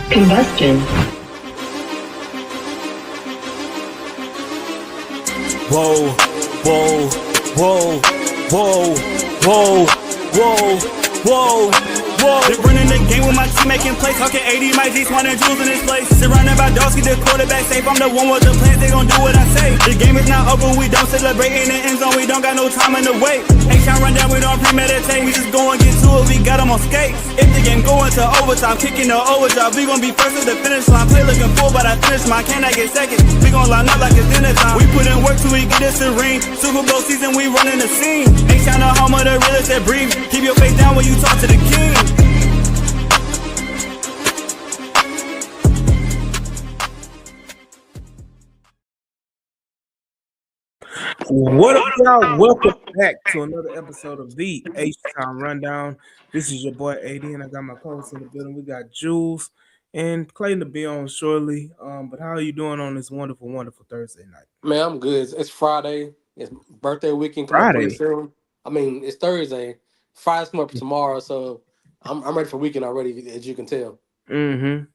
Combustion. Whoa, whoa, whoa, whoa, whoa, whoa, whoa, whoa. They running the game with my team making plays. Talking 80, my G's, one and jewels in this place. Surrounded by dogs, keep the quarterback safe. I'm the one with the plans, they gon' do what I say. The game is not over, we don't celebrate in the end zone. We don't got no time in the wait. Ain't trying run down, we don't premeditate. We just go and get to it, we got them on skates. If the game going to overtime, kicking the overdrive, we gon' be first at the finish line. Play looking full, but I finish mine. Can I get second? We gon' line up like it's dinner time. We put in work till we get us a ring. Super Bowl season, we running the scene. Ain't trying to home of the realest that breathe. Keep your face down when you talk to the king. What up, y'all? Welcome back to another episode of the H-Town Rundown. This is your boy AD, and I got my co-host in the building. We got Jules and Clayton to be on shortly. But how are you doing on this wonderful, wonderful Thursday night? Man, I'm good. It's Friday. It's birthday weekend coming up pretty Friday. soon. I mean, it's Thursday. Friday's coming up tomorrow, so I'm ready for weekend already, as you can tell. Mm-hmm.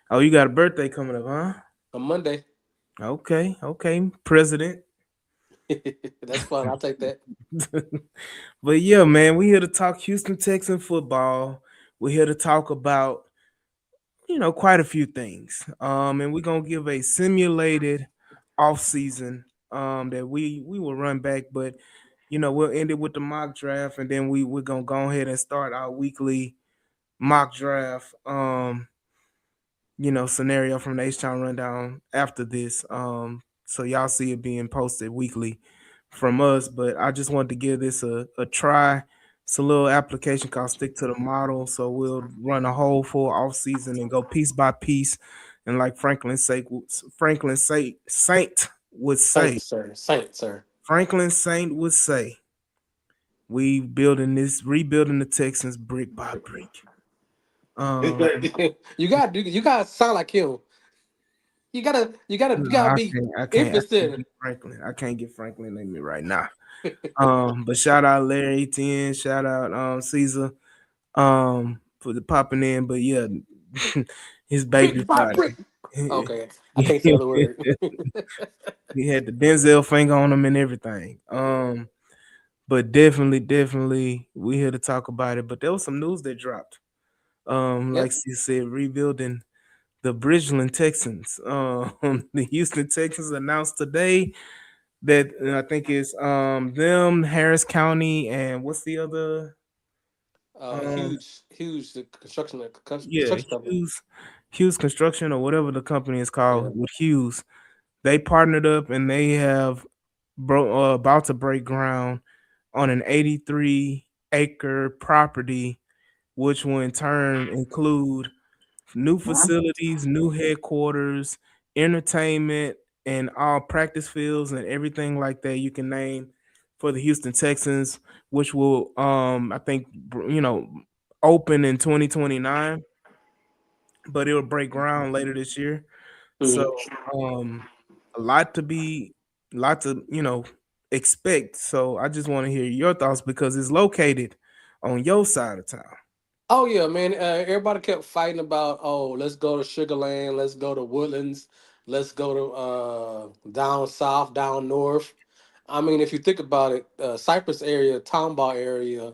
Oh, you got a birthday coming up, huh? On Monday. Okay, President. That's fun. I'll take that. But yeah, man, we here to talk Houston Texans football. We're here to talk about, quite a few things. And we're gonna give a simulated off season that we will run back, but we'll end it with the mock draft, and then we're gonna go ahead and start our weekly mock draft scenario from the H-Town Rundown after this. So y'all see it being posted weekly from us, but I just wanted to give this a try. It's a little application called Stick to the Model. So we'll run a whole full off season and go piece by piece. And like Franklin Saint would say, Saint, sir. Franklin Saint would say, we rebuilding the Texans brick by brick. You gotta sound like him. You gotta be interested. I can't get Franklin in me right now. But shout out Larry 10, shout out Caesar for the popping in. But yeah, his baby body. Okay, I can't say the word. He had the Denzel finger on him and everything. But definitely we here to talk about it. But there was some news that dropped. Like she said, rebuilding the Bridgeland Texans. The Houston Texans announced today that I think it's them, Harris County, and what's the other? Hughes, the construction company. Hughes Construction, or whatever the company is called, with Hughes. They partnered up and they have about to break ground on an 83-acre property, which will in turn include new facilities, new headquarters, entertainment, and all practice fields and everything like that you can name for the Houston Texans, which will I think open in 2029, but it'll break ground later this year. So a lot to expect. So I just want to hear your thoughts because it's located on your side of town. Oh yeah, man. Everybody kept fighting about, let's go to Sugar Land, let's go to Woodlands, let's go to down south, down north. I mean, if you think about it, Cypress area, Tomball area,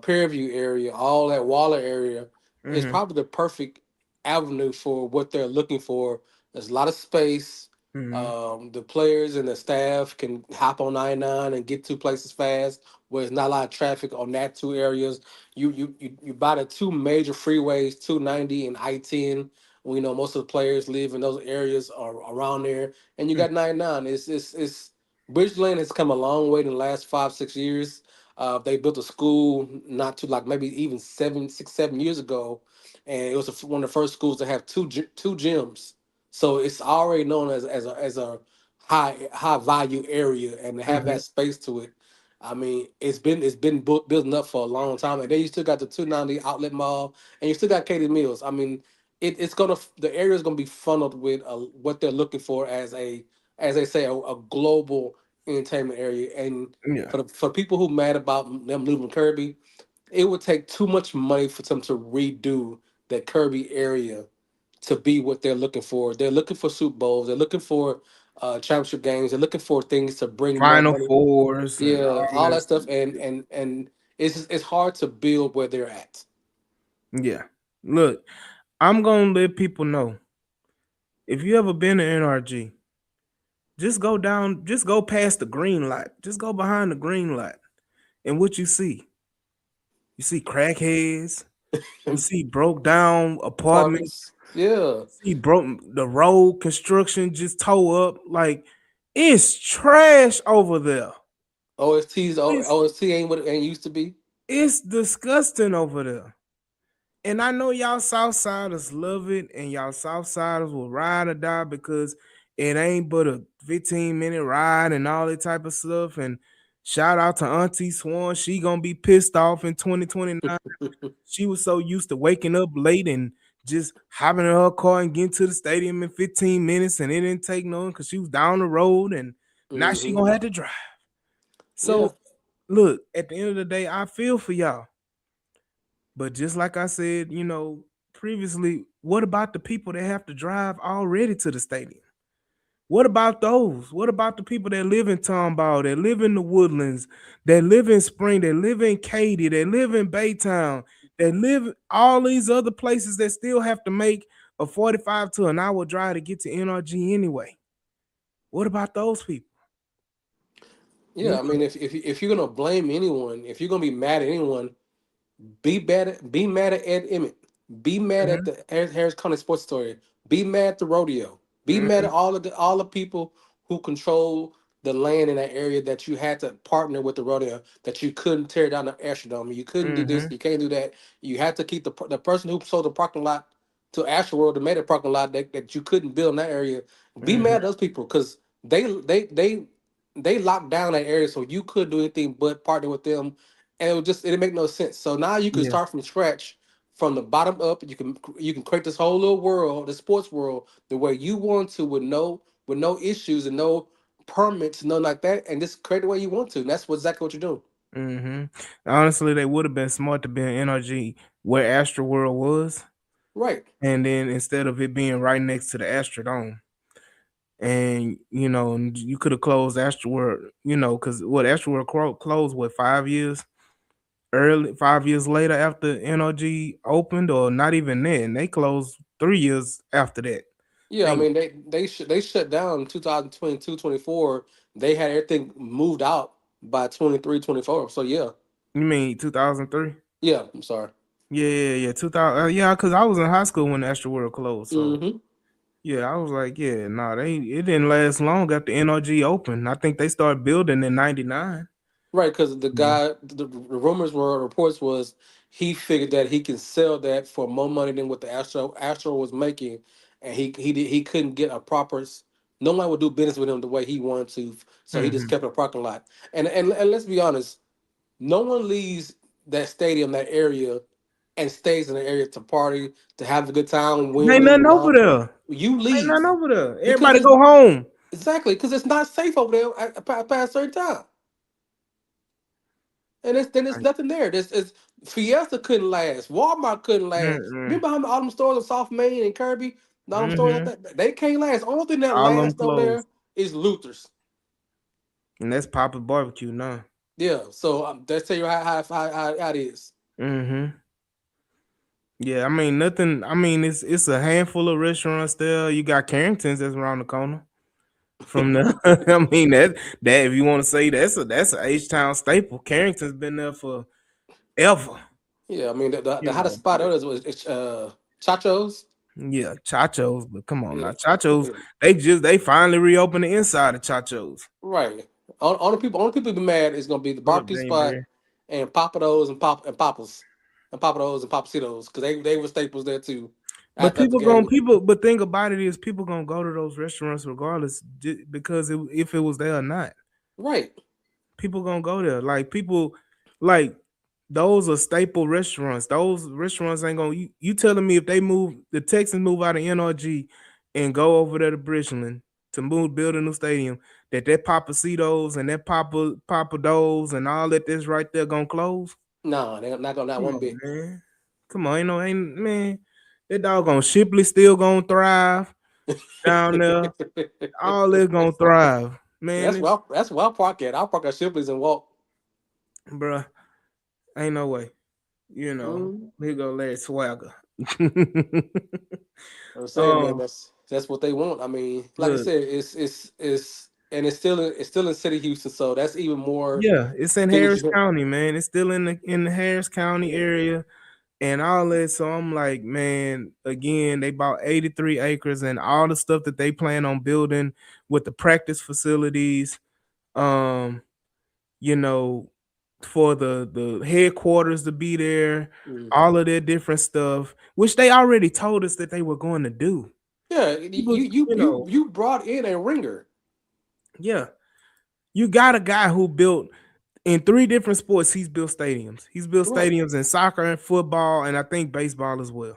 Fairview area, all that Waller area is probably the perfect avenue for what they're looking for. There's a lot of space. The players and the staff can hop on 99 and get to places fast where there's not a lot of traffic on that two areas. You buy the two major freeways, 290 and I-10. We know most of the players live in those areas or around there, and you got 99. It's Bridgeland has come a long way in the last 5-6 years. They built a school not too like maybe even 7 years ago, and it was one of the first schools to have two gyms. So it's already known as a high value area, and to have that space to it. I mean, it's been building up for a long time, and then you still got the 290 outlet mall, and you still got Katie Mills. I mean, the area is gonna be funneled with what they're looking for as they say a global entertainment area. And for people who mad about them losing Kirby, it would take too much money for them to redo that Kirby area to be what they're looking for. They're looking for Super Bowls. They're looking for championship games. They're looking for things to bring more Final money. fours and Yeah, all all that that stuff, stuff. and it's hard to build where they're at. Yeah. Look, I'm gonna let people know if you ever been to NRG, just go past the green light, just go behind the green light, and what you see crackheads, you see broke down apartments, Apartments, yeah. see broke the road construction just tore up. Like it's trash over there. It's OST ain't what it ain't used to be. it's disgusting over there. And I know y'all Southsiders love it, and y'all Southsiders will ride or die because it ain't but a 15-minute ride and all that type of stuff. And shout out to Auntie Swan. She gonna be pissed off in 2029. She was so used to waking up late and just hopping in her car and getting to the stadium in 15 minutes, and it didn't take no because she was down the road, and now she Hmm. gonna have to drive. Yeah, So look, at the end of the day, I feel for y'all. But just like I said, previously, what about the people that have to drive already to the stadium? What about those? What about the people that live in Tomball, that live in the Woodlands, that live in Spring, that live in Katy, that live in Baytown, that live all these other places that still have to make a 45 to an hour drive to get to NRG anyway? What about those people? You yeah. I mean, if you're gonna blame anyone, if you're gonna be mad at anyone, be mad at Ed Emmett. Be mad at Mhm, the Harris County Sports Story. Be mad at the rodeo. Be mad mhm, at all the people who control the land in that area that you had to partner with the rodeo, that you couldn't tear down the Astrodome. You couldn't do this. mhm, You can't do that. You had to keep the person who sold the parking lot to Astroworld to made a parking lot that you couldn't build in that area. Be mad mhm. at those people because they locked down that area so you couldn't do anything but partner with them, and it didn't make no sense. So now you can Yeah. start from scratch, from the bottom up. You can create this whole little world, the sports world, the way you want to, with no issues and no permits, nothing like that, and just create the way you want to. And that's exactly what you're doing. Honestly, they would have been smart to be in NRG where Astroworld was, Right. and then instead of it being right next to the Astrodome, and you could have closed Astroworld, because what Astroworld closed what 5 years early, 5 years later after NRG opened, or not even then. They closed 3 years after that. Yeah, I They, mean they shut down in 2022, 24. They had everything moved out by 23, 24. So yeah. you mean 2003? Yeah, I'm sorry. Yeah, yeah, yeah. 2000. Yeah, because I was in high school when Astroworld closed, so. Hmm. Yeah, I was like, yeah, no, it didn't last long after NRG opened. I think they started building in '99. Right, because the Yeah. guy, the rumors were, reports was, he figured that he can sell that for more money than what the Astro was making, and he couldn't get a proper. No one would do business with him the way he wanted to, so he just Hmm. kept a parking lot. And let's be honest, no one leaves that stadium, that area, and stays in the area to party, to have a good time, win, Ain't lose, or nothing over not. there. You Ain't nothing leave over there. because Everybody it's go home. exactly because it's not safe over there past a certain time. And then it's nothing there. This is Fiesta couldn't last. Walmart couldn't last. Mm-mm. Remember how all them stores in South Main and Kirby, and all them stores like Hmm. that? They can't last. Only thing that All them lasts over closed, there is Luther's. and that's Papa's barbecue now. Yeah. So that's tell you how it is. Hmm. Yeah, I mean nothing. I mean it's a handful of restaurants there. You got Carrington's that's around the corner from the. I mean that if you want to say that's a H Town staple. Carrington's been there for ever. Yeah. I mean the You hottest know, spot there was Chacho's. Yeah, Chachos, but come on Yeah. now, Chachos. They finally reopened the inside of Chachos. Right. Only people be mad is gonna be the What up, barbecue spot Danbury? and Papados and Papas and Papados and Papacitos because they were staples there too. But After the game. but think about it is people gonna go to those restaurants regardless, because if it was there or not. Right. People gonna go there. Like people, like those are staple restaurants. Those restaurants ain't gonna. You telling me if the Texans move out of NRG and go over there to Bridgeland to build a new stadium, that Papacitos and that Papa Do's and all that's right there gonna close? No, they're not gonna, not Come one on, bit. man. Come on, ain't man. That dog on Shipley still gonna thrive down there. All is gonna thrive, man. That's where I park at. I park at Shipley's and walk. Bruh, ain't no way. You know, Mm. here go Larry Swagger. I'm saying, man, um, that's what they want. I mean, like I look, said, it's and it's still in city Houston, so that's even more yeah, it's in things Harris you can. County, man. It's still in the Harris County area and all that. So I'm like, man, again, they bought 83 acres and all the stuff that they plan on building with the practice facilities. Um, you know, for the headquarters to be there, Mm. all of their different stuff, which they already told us that they were going to do. Yeah, People, you know, you brought in a ringer, yeah, you got a guy who built in three different sports. He's built stadiums. He's built right? stadiums in soccer and football, and I think baseball as well.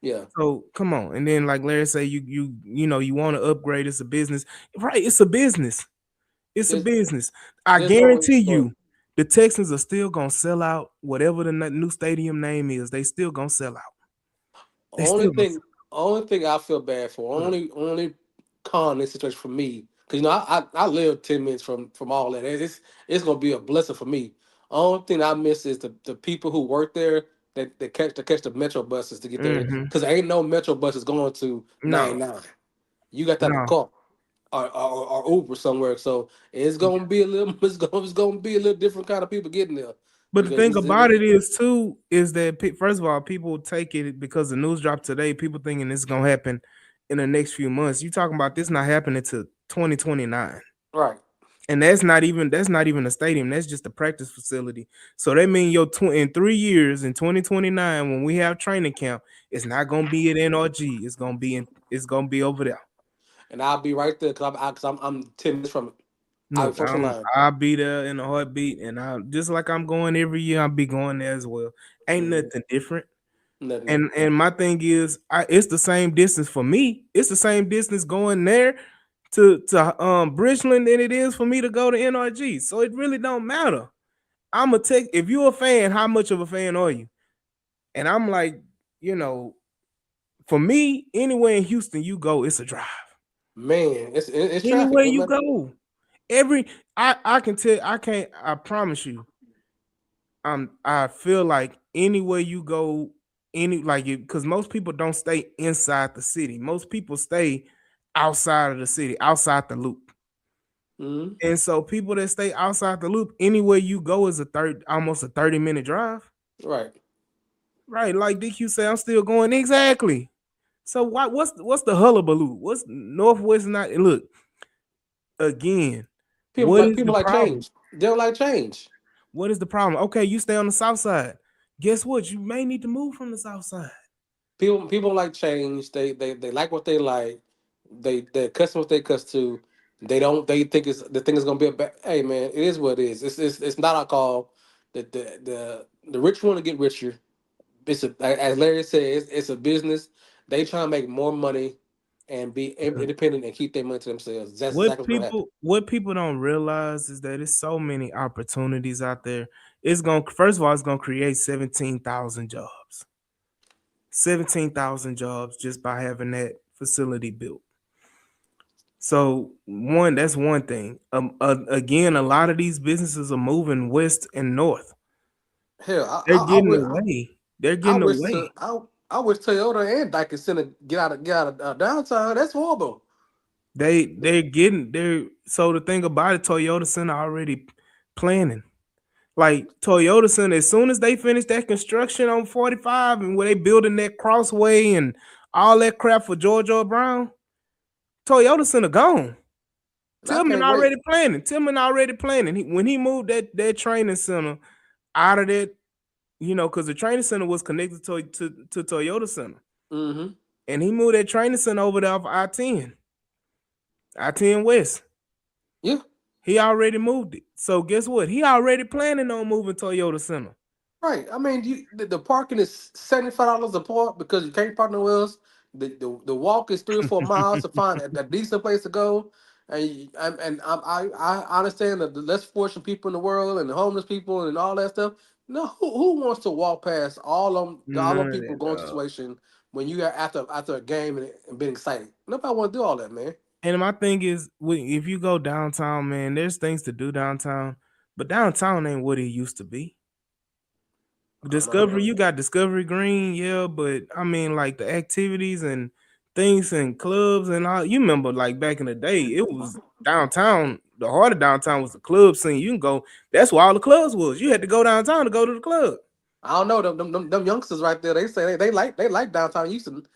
Yeah, So come on, and then like Larry say, you know you want to upgrade. It's a business, right? It's a business. It's a there's business. I there's no guarantee go ahead. you, the Texans are still gonna sell out. Whatever the new stadium name is, they still gonna sell out. They Only still gonna thing, sell only thing I feel bad for, out. only con in this situation for me, because I live 10 minutes from all that. It's gonna be a blessing for me. Only thing I miss is the people who work there that catch the metro buses to get there, Mm-hmm. because ain't no metro buses going to No, 99. You got to have a no. car or Uber somewhere. So it's gonna be a little it's gonna be a little different kind of people getting there But the because thing about it is too is that first of all, people take it because the news dropped today. People thinking this is gonna happen in the next few months. You talking about this not happening to 2029, right. and that's not even a stadium. That's just a practice facility. So that means in 3 years in 2029 when we have training camp, it's not gonna be at NRG. It's gonna be over there. And I'll be right there because I'm 10 minutes from it. I'll be Look, first in line. I'll be there in a heartbeat, and I just like I'm going every year. I'll be going there as well. Ain't Mm-hmm. nothing different. Nothing different. And my thing is, it's the same distance for me. It's the same distance going there to Bridgeland than it is for me to go to NRG. So it really don't matter. I'm a take. If you're a fan, how much of a fan are you? And I'm like, you know, for me, anywhere in Houston you go, it's a drive. Man, it's traffic. Anywhere No you matter. go, every I can tell. I can't. I promise you. I feel like anywhere you go, any like it because most people don't stay inside the city. Most people stay outside of the city, outside the loop. Mm-hmm. And so people that stay outside the loop, anywhere you go is almost a 30-minute drive. Right. Right. Like DQ say, I'm still going exactly. So what's the hullabaloo? What's Northwest not look again? What is People the like problem? change. They don't like change. What is the problem? Okay, you stay on the south side. Guess what? You may need to move from the south side. People like change. They like what they like. They custom what they custom to. They think the thing is gonna be a bad. Hey man, it is what it is. It's not our call. The rich want to get richer. As Larry said, it's a business. They try to make more money and be independent and keep their money to themselves. That's What exactly what's gonna happen. people what people don't realize is that it's so many opportunities out there. It's gonna first of all, it's gonna create 17,000 jobs. 17,000 jobs just by having that facility built. So that's one thing. Again, a lot of these businesses are moving west and north. Hell, They're getting away. They're I getting wish away. to I wish Toyota and Dyke Center get out of downtown. That's horrible. They're so the thing about it, Toyota Center already planning. Like Toyota Center, as soon as they finish that construction on 45 and where they building that crossway and all that crap for Georgia Brown, Toyota Center gone. And I Tillman can't wait. already planning. Tillman already planning. When he moved that training center out of that, because the training center was connected to Toyota Center. Mm-hmm. And he moved that training center over there off I-10 West. Yeah. He already moved it. So guess what? He already planning on moving Toyota Center. Right. I mean, the parking is $75 a part because you can't park nowhere else. The walk is 3 or 4 miles to find a decent place to go. I understand that the less fortunate people in the world and the homeless people and all that stuff. No, who wants to walk past all them None of people that, going to dog. situation when you got after a game and been excited. Nobody want to do all that, man. And my thing is, if you go downtown, man, there's things to do downtown, but downtown ain't what it used to be. I don't know. Discovery, you got Discovery Green, yeah, but I mean, like the activities and things and clubs and all. You remember, like back in the day, it was downtown. The heart of downtown was the club scene. You can go. That's where all the clubs was. You had to go downtown to go to the club. I don't know them youngsters right there. They say they like downtown Houston.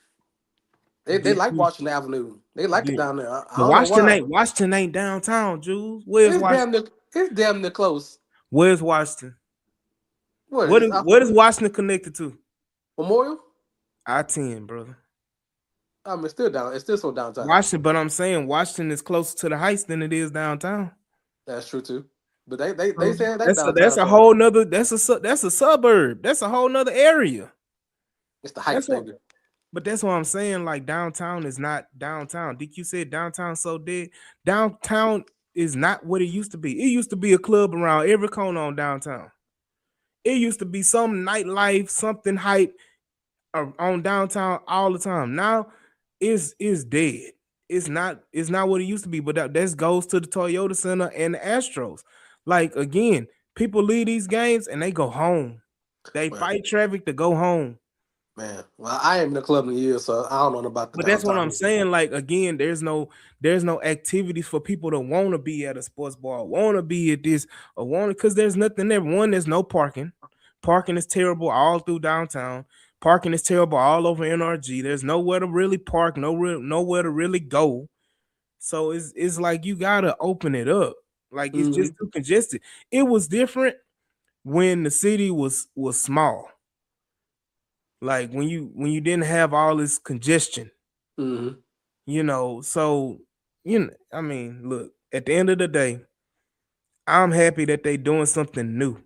They Did like you? Washington Avenue. They like it Did, down there. I but don't know why. Washington ain't downtown, Jules. Where's It's Washington? damn near it's damn near close. Where's Washington? What What is is it? what is Washington connected to? Memorial? I-10, brother. I mean, it's still down. It's still so downtown. Washington, but I'm saying Washington is closer to the heights than it is downtown. That's true too. But they So saying that that's downtown. a So whole nother that's a suburb. That's a whole nother area. it's the Heights, That's what baby. but that's what I'm saying. Like downtown is not downtown. DQ said downtown so dead. Downtown is not what it used to be. It used to be a club around every corner on downtown. It used to be some nightlife, something hype on downtown all the time. Now is dead. It's not what it used to be. But that goes to the Toyota Center and the Astros. Like again, people leave these games and they go home. They Well, fight traffic to go home. man, well, I ain't in the club in a year, so I don't know about the But that's what I'm downtown. saying. Like again, there's no activities for people to want to be at a sports bar, want to be at this, or want to because there's nothing there. One, there's no parking. Parking is terrible all through downtown. Parking is terrible all over NRG. There's nowhere to really park, nowhere to really go. So it's like you gotta open it up. Like it's Hmm. just too congested. It was different when the city was small. Like when you didn't have all this congestion. Hmm. So I mean, look, at the end of the day, I'm happy that they doing something new.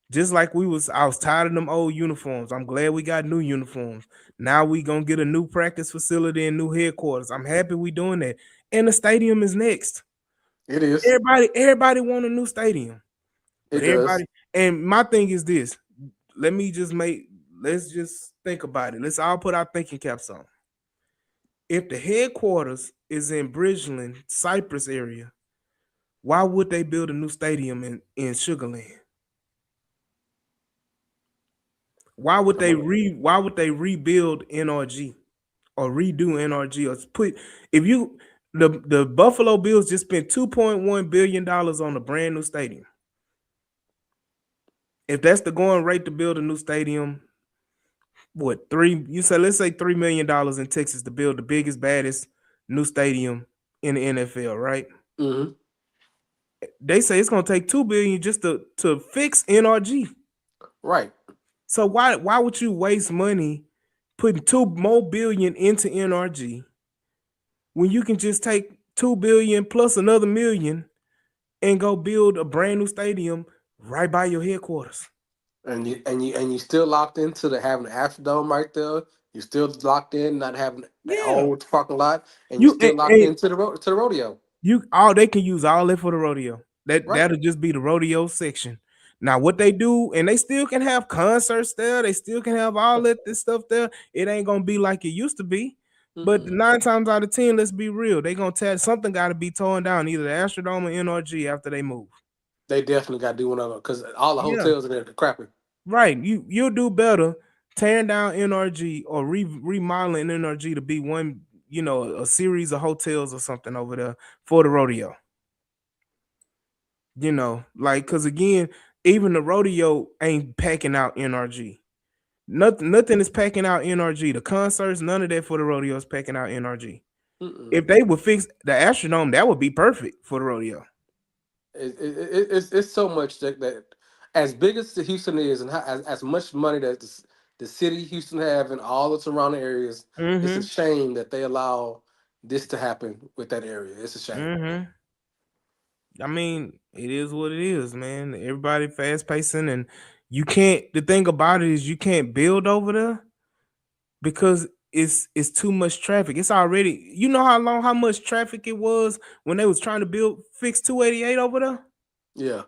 Just like I was tired of them old uniforms. I'm glad we got new uniforms. Now we gonna get a new practice facility and new headquarters. I'm happy we doing that. And the stadium is next. It is. Everybody want a new stadium. It But does. everybody, and my thing is this. Let me just let's just think about it. Let's all put our thinking caps on. If the headquarters is in Bridgeland, Cypress area, why would they build a new stadium in Sugarland? Why would they rebuild NRG or redo NRG or put if you the Buffalo Bills just spent $2.1 billion on a brand new stadium. If that's the going rate to build a new stadium, what let's say $3 million in Texas to build the biggest, baddest new stadium in the NFL, right? Hmm. They say it's gonna take $2 billion just to fix NRG. Right. So why would you waste money putting $2 billion into NRG when you can just take $2 billion plus another million and go build a brand new stadium right by your headquarters? And you still locked into the having the Astrodome right there. You still locked in, not having an Yeah, old parking lot, and you you still locked into the rodeo. they can use all that for the rodeo. Right. That'll just be the rodeo section. Now, what they do, and they still can have concerts there. They still can have all this stuff there. It ain't gonna be like it used to be. But Mm-mm. 9 times out of 10, let's be real. They gonna tell something got to be torn down, either the Astrodome or NRG after they move. They definitely got to do one of them because all the Yeah, hotels in there are crappy. right. You'll do better tearing down NRG or remodeling NRG to be one, a series of hotels or something over there for the rodeo. Like because again, even the rodeo ain't packing out NRG. Nothing is packing out NRG. The concerts, none of that for the rodeo is packing out NRG. Mm-mm. If they would fix the Astrodome, that would be perfect for the rodeo. It's so much that as big as the Houston is, and as much money that the city of Houston have and all the surrounding areas, it's a Mm-hmm. shame that they allow this to happen with that area. It's a shame. Mm-hmm. I mean, it is what it is, man. Everybody fast pacing, and you can't. The thing about it is you can't build over there because it's too much traffic. It's already how much traffic it was when they was trying to fix 288 over there. Yeah,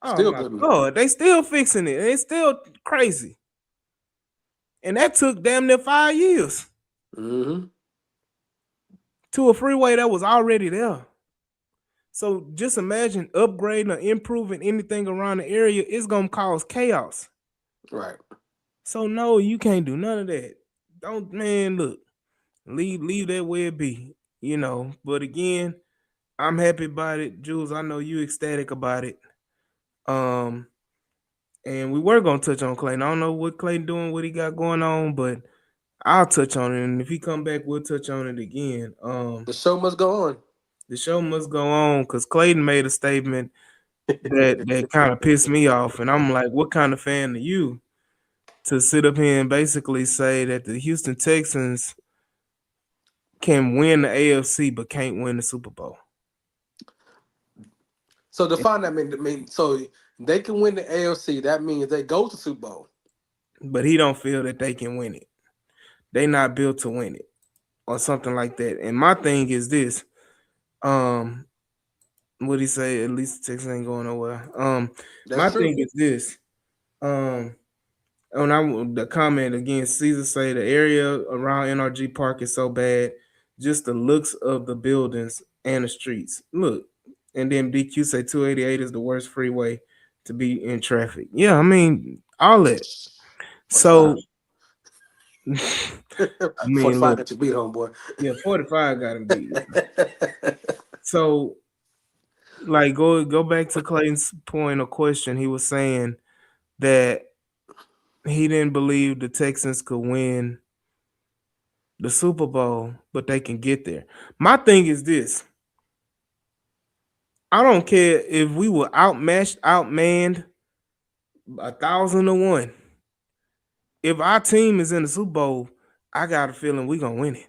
Oh still my good. god, they still fixing it. It's still crazy. And that took damn near 5 years Mm-hmm. to a freeway that was already there. So just imagine upgrading or improving anything around the area, it's gonna cause chaos. Right. So no, you can't do none of that. Don't, man, look, leave that where it be, you know. But again, I'm happy about it. Jules, I know you ecstatic about it. Um, and we were gonna touch on Clayton. I don't know what Clayton doing, what he got going on, but I'll touch on it. And if he come back, we'll touch on it again. The show must go on. The show must go on because Clayton made a statement that kind of pissed me off. And I'm like, what kind of fan are you to sit up here and basically say that the Houston Texans can win the AFC but can't win the Super Bowl? So define that. I mean, so they can win the AFC. That means they go to Super Bowl. But he don't feel that they can win it. They not built to win it or something like that. And my thing is this. What he say? At least the Texans ain't going nowhere. That's My true. thing is this. Um, when I the comment again, Caesar say the area around NRG Park is so bad, just the looks of the buildings and the streets. Look, and then DQ say 288 is the worst freeway to be in traffic. Yeah, I mean all that. 45. So I mean, 45 look, got you beat, homeboy. yeah, 45 got to be. So like go back to Clayton's point or question. He was saying that he didn't believe the Texans could win the Super Bowl, but they can get there. My thing is this. I don't care if we were outmatched, outmanned 1,000 to 1. If our team is in the Super Bowl, I got a feeling we're gonna win it.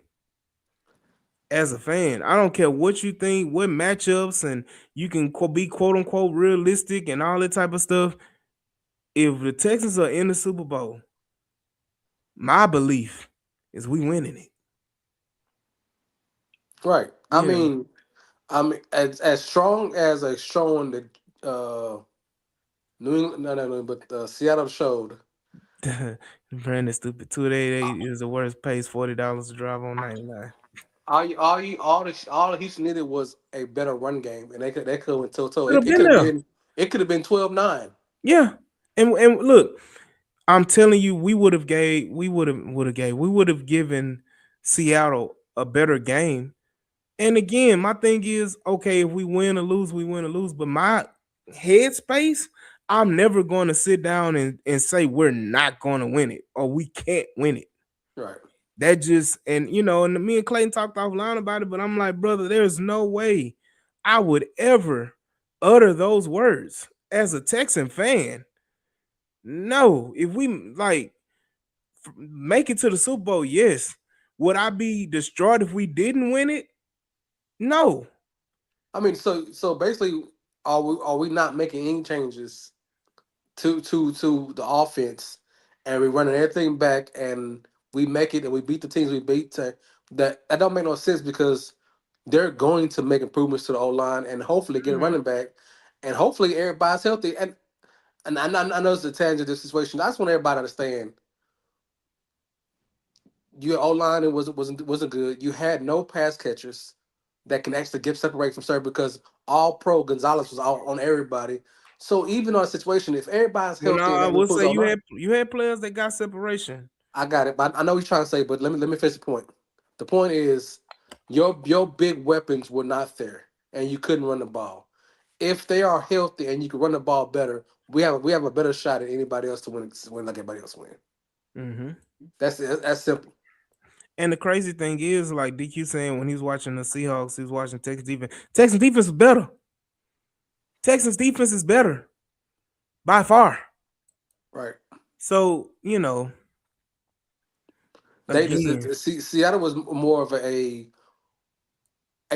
As a fan, I don't care what you think, what matchups, and you can be quote unquote realistic and all that type of stuff. If the Texans are in the Super Bowl, my belief is we winning it. Right. I You mean, as strong as a showing that New England, no, but Seattle showed. know, Brandon stupid 288 is the worst. Pays $40 to drive on 99. All the Houston needed was a better run game, and they could have went toe to toe. Could have It been could have there. been 12-9. Yeah, and look, I'm telling you, we would have given Seattle a better game. And again, my thing is, okay, if we win or lose, we win or lose. But my headspace, I'm never going to sit down and say we're not going to win it or we can't win it. Right. That just, and you know, and me and Clayton talked offline about it, but I'm like, brother, there's no way I would ever utter those words as a Texan fan. No, if we like make it to the Super Bowl, yes. Would I be distraught if we didn't win it? No. I mean, so basically, are we not making any changes to the offense, and we're running everything back, and we make it, and we beat the teams we beat? That don't make no sense because they're going to make improvements to the O line and hopefully get a Mhm. running back, and hopefully everybody's healthy. And I know it's a tangent this situation. I just want everybody to understand your O line wasn't good. You had no pass catchers that can actually give separate from serve because all pro Gonzalez was out on everybody. So even on a situation, if everybody's Well, now healthy and I that will improves say O line, you had players that got separation. I got it. But I know what you're trying to say, but let me finish the point. The point is your big weapons were not there and you couldn't run the ball. If they are healthy and you can run the ball better, we have a better shot at anybody else to win like everybody else win. Hmm. That's it. That's simple. And the crazy thing is, like DQ saying when he's watching the Seahawks, he's watching Texas defense. Texas defense is better. Texas defense is better by far. Right. So, you know, They again, Seattle was more of a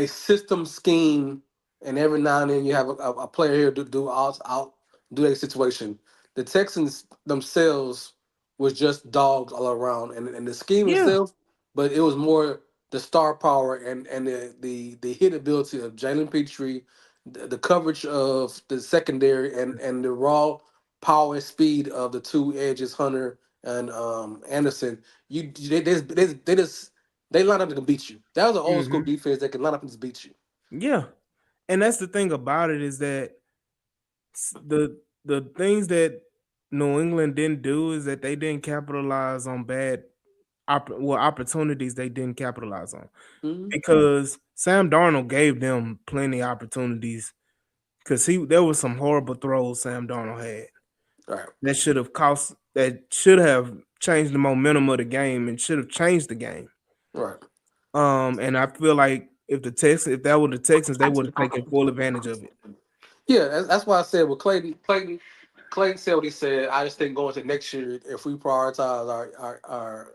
system scheme, and every now and then you have a player here do out do a situation. The Texans themselves was just dogs all around, and the scheme yeah, itself, but it was more the star power and the hit ability of Jalen Petrie, the coverage of the secondary, and the raw power and speed of the two edges, Hunter and Anderson, they line up to beat you. That was an old school Hmm. defense that can line up and just beat you. Yeah, and that's the thing about it is that the things that New England didn't do is that they didn't capitalize on opportunities they didn't capitalize on Hmm. because Sam Darnold gave them plenty of opportunities because there was some horrible throws Sam Darnold had Right, that should have changed the momentum of the game and should have changed the game. right. And I feel like if that were the Texans, they would have taken full advantage of it. Yeah, that's why I said with Clayton said what he said. I just think going to next year, if we prioritize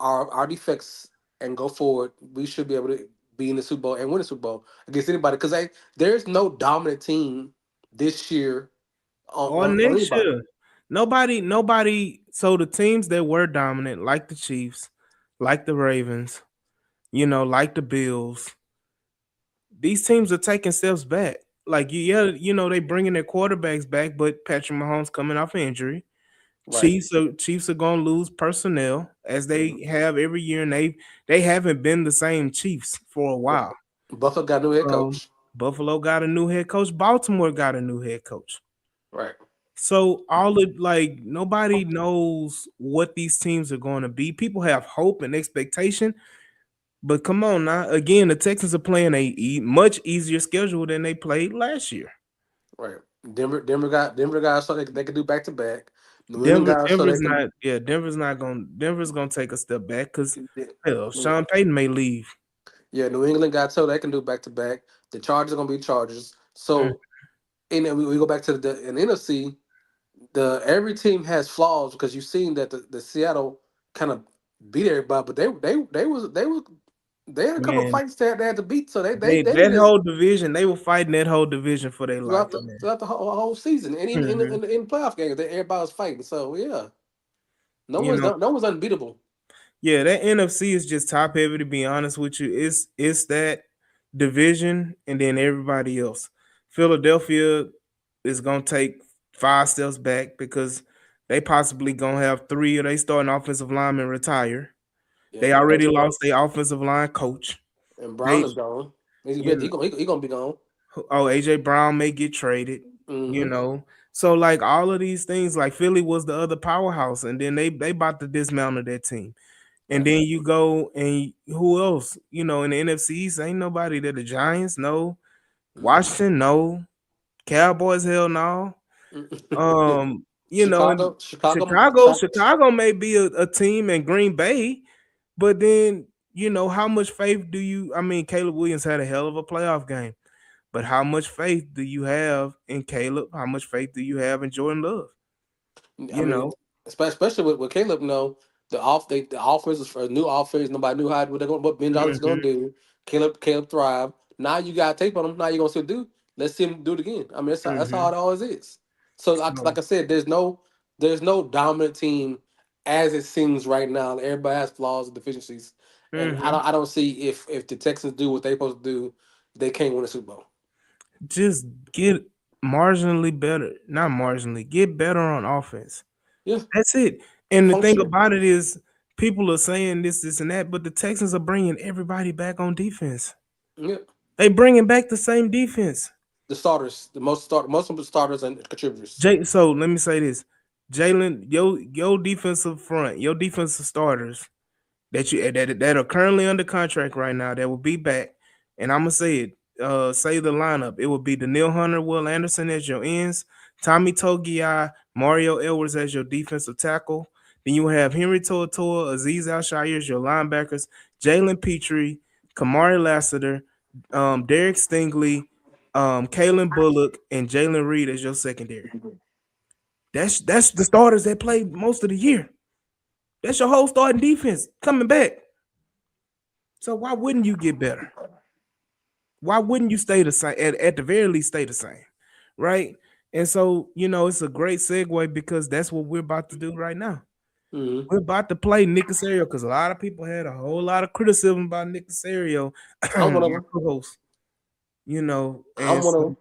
our defects and go forward, we should be able to be in the Super Bowl and win the Super Bowl against anybody. Because there's no dominant team this year Or on next anybody. year, nobody. So the teams that were dominant, like the Chiefs, like the Ravens, like the Bills, these teams are taking steps back. Like they bringing their quarterbacks back, but Patrick Mahomes coming off injury. Right. Chiefs are gonna lose personnel as Mhm. they have every year, and they haven't been the same Chiefs for a while. Buffalo got a new head Um, coach. Buffalo got a new head coach. Baltimore got a new head coach. Right. So all it like nobody knows what these teams are going to be. People have hope and expectation, but come on now. Again, the Texans are playing much easier schedule than they played last year. Right. Denver guys so they can do back to back. New England guys so they can. Denver's gonna take a step back because hell, Sean Payton may leave. Yeah, New England got so they can do back to back. The Chargers are gonna be Chargers. Mm, So and then we go back to the NFC. The every team has flaws because you've seen that the Seattle kind of beat everybody, but they had a couple of Man, fights that they had to beat. So they they didn't that just whole division, they were fighting that whole division for their life, man. throughout the whole season and even Mhm. in playoff games, everybody was fighting. So yeah, You know, no one's unbeatable. yeah, that NFC is just top heavy. To be honest with you, it's that division and then everybody else. Philadelphia is gonna take 5 steps back because they possibly gonna have three of they starting offensive linemen retire. Yeah, They already lost their offensive line coach. and Brown They, is gone. you know, He gonna be gone. AJ Brown may get traded. You Hmm. know, so like all of these things, like Philly was the other powerhouse, and then they about to dismantle that team. And Right. then you go and who else? In the NFC East, ain't nobody there. The Giants, no. Washington, no. Cowboys, hell no. And Chicago may be a team in Green Bay, but then how much faith do you? I mean, Caleb Williams had a hell of a playoff game, but how much faith do you have in Caleb? How much faith do you have in Jordan Love? I You mean, know. especially with Caleb, no, the offense is for a new offense. Nobody knew what they're going, what Ben Johnson is going Hmm. to do. Caleb thrive. Now you got tape on him. Now you're going to still do. Let's see him do it again. I mean, that's how Hmm. it always is. So So, like I said, there's no dominant team as it seems right now. Everybody has flaws and deficiencies, and hmm. I don't see if the Texans do what they're supposed to do, they can't win a Super Bowl. Just get marginally better, not marginally, get better on offense. Yeah, That's it. And the thing function. about it is, people are saying this, and that, but the Texans are bringing everybody back on defense. Yeah, They bringing back the same defense. the starters, most of the starters and contributors. So let me say this, Jalen, your defensive front, your defensive starters that are currently under contract right now that will be back. And I'm gonna say it. Say the lineup. It will be Daniil Hunter, Will Anderson as your ends, Tommy Togiai, Mario Edwards as your defensive tackle. Then you have Henry To'oto'o, Aziz Al-Shire as your linebackers, Jalen Petrie, Kamari Lassiter, Derek Stingley, Kalen Bullock, and Jalen Reed as your secondary. That's the starters that played most of the year. That's your whole starting defense coming back. So why wouldn't you get better? Why wouldn't you stay the same? At the very least, stay the same, right? And so it's a great segue because that's what we're about to do right now. Mm-hmm. We're about to play Nick Casario because a lot of people had a whole lot of criticism about Nick Casario, I'm one of my them. co-host. I'm And one of so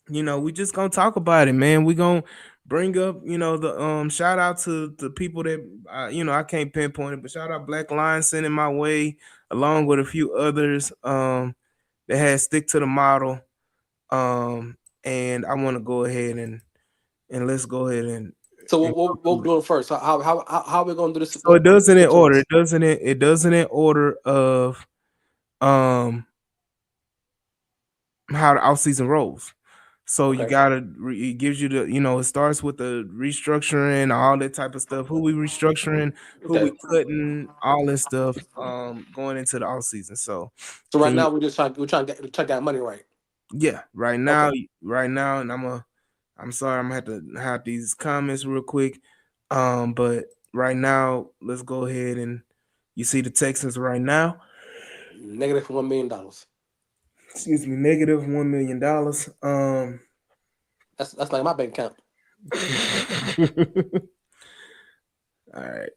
them. we just gonna talk about it, man. We gonna bring up, the shout out to the people that I can't pinpoint it, but shout out Black Lion sending my way, along with a few others that had stick to the model. And I want to go ahead and let's go ahead So and go what we through it. doing first? How we gonna do this? So it does it in Which order. ones? It doesn't in order of um how the off season rolls. So you Okay. gotta it gives you it starts with the restructuring, all that type of stuff. Who we restructuring, who we Okay. cutting, all that stuff. Going into the off season. So So right can you? now we're trying to get money right. Yeah, Okay. right now, and I'm sorry, I'm gonna have to have these comments real quick. But right now, let's go ahead and you see the Texans right now. Negative $1 million. Excuse me, negative $1 million. That's like my bank account. All right.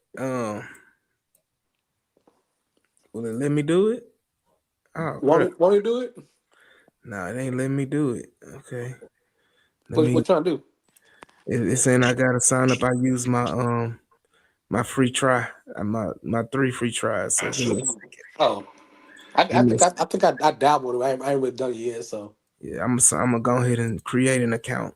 Will it let me do it? Oh crap! Want to do it? No, it ain't letting me do it. Okay. Let What me. you trying to do? It's saying I gotta sign up. I use my free try. My 3 free tries. So give me a second. Oh, Give me a I think I dabbled. I ain't really done it yet. So Yeah, I'm gonna go ahead and create an account.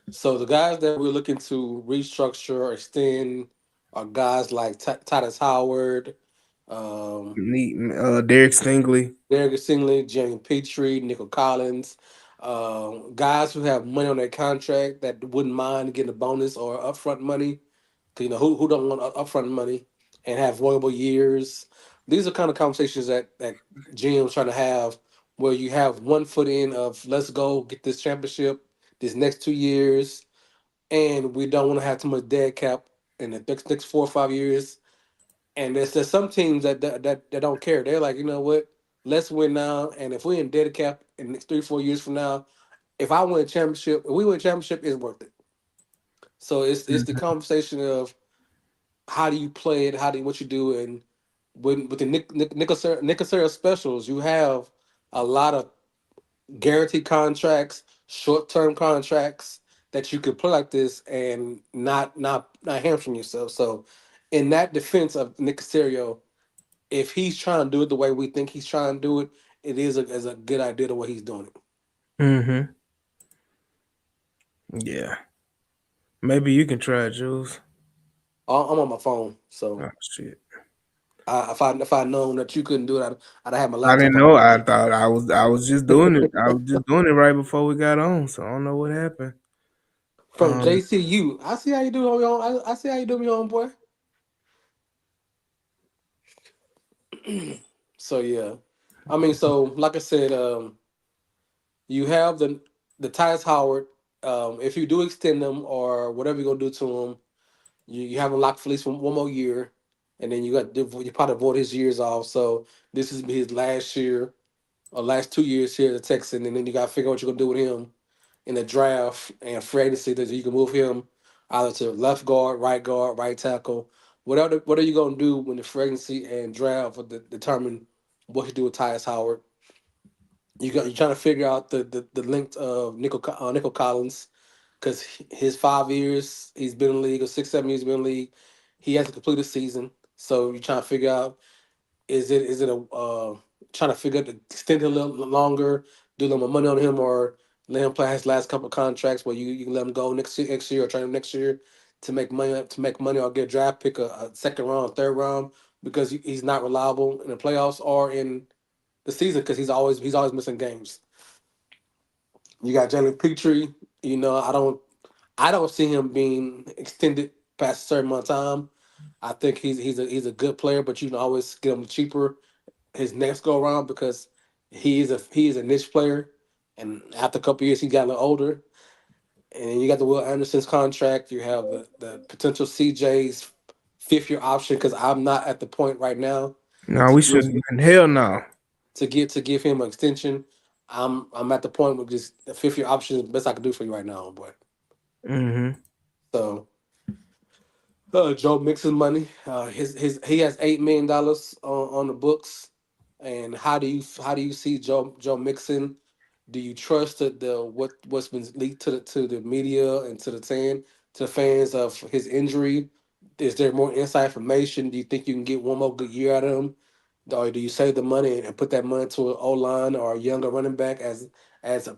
the guys that we're looking to restructure or extend are guys like Titus Howard, um, Neat, Derek Stingley. Derek Singley, Jerry Petrie, Nico Collins, guys who have money on their contract that wouldn't mind getting a bonus or upfront money. 'Cause, who don't want upfront money and have voyable years. These are kind of conversations that GM's trying to have, where you have one foot in of let's go get this championship these next 2 years, and we don't want to have too much dead cap in the next 4 or 5 years. And there's some teams that don't care. They're like, you know what? Let's win now. And if we in dead cap in the next 3 or 4 years from now, if we win a championship, it's worth it. So it's the Mhm. conversation of how do you play it, how do you, what you do, and with the Nick specials, you have a lot of guaranteed contracts, short term contracts that you could play like this and not hamstring yourself. So, in that defense of Nick Casario, if he's trying to do it the way we think he's trying to do it, it is a good idea the way he's doing it. Mhm. Yeah. Maybe you can try it, Jules. I'm on my phone, so Oh shit. if I known that you couldn't do it, I'd have my I didn't laptop know. already. I thought I was just doing it. I was just doing it right before we got on. So I don't know what happened. From Um. JCU. I see how you do on your own. I see how you do on your own, boy. So yeah, I mean, so like I said, you have the Tyus Howard. If you do extend them or whatever you're gonna do to him, you have him locked for at least one more year, and then you probably vote his years off. So this is his last year or last 2 years here at Texas, and then you got to figure out what you're gonna do with him in the draft and free agency that you can move him either to left guard, right tackle, what are you gonna do when the free agency and draft will determine what you do with Tyus Howard. You're trying to figure out the length of Nico Collins because his 5 years he's been in the league or 6 7 years he's been in the league, he hasn't completed a season. So you're trying to figure out is it a trying to figure out to extend him a little longer, do a little more money on him, or let him play his last couple of contracts where you can let him go next year or trade him next year to make money or get a draft pick a second round, third round because he's not reliable in the playoffs or in the season because he's always missing games. You got Jalen Petrie. I don't see him being extended past a certain amount of time. I think he's a good player, but you can always get him cheaper his next go around because he is a niche player, and after a couple years he got a little older. And then you got the Will Anderson's contract. You have the potential CJ's 5th year option because I'm not at the point right now No, to we give shouldn't. Hell no. to give him an extension. I'm at the point where just the 5th year option is the best I can do for you right now, boy. Mm-hmm. So Joe Mixon money. His he has $8 million on the books. And how do you see Joe Mixon Do you trust the what's been leaked to the media and to the to the fans of his injury? Is there more inside information? Do you think you can get one more good year out of him, or do you save the money and put that money to an O line or a younger running back as Bryce,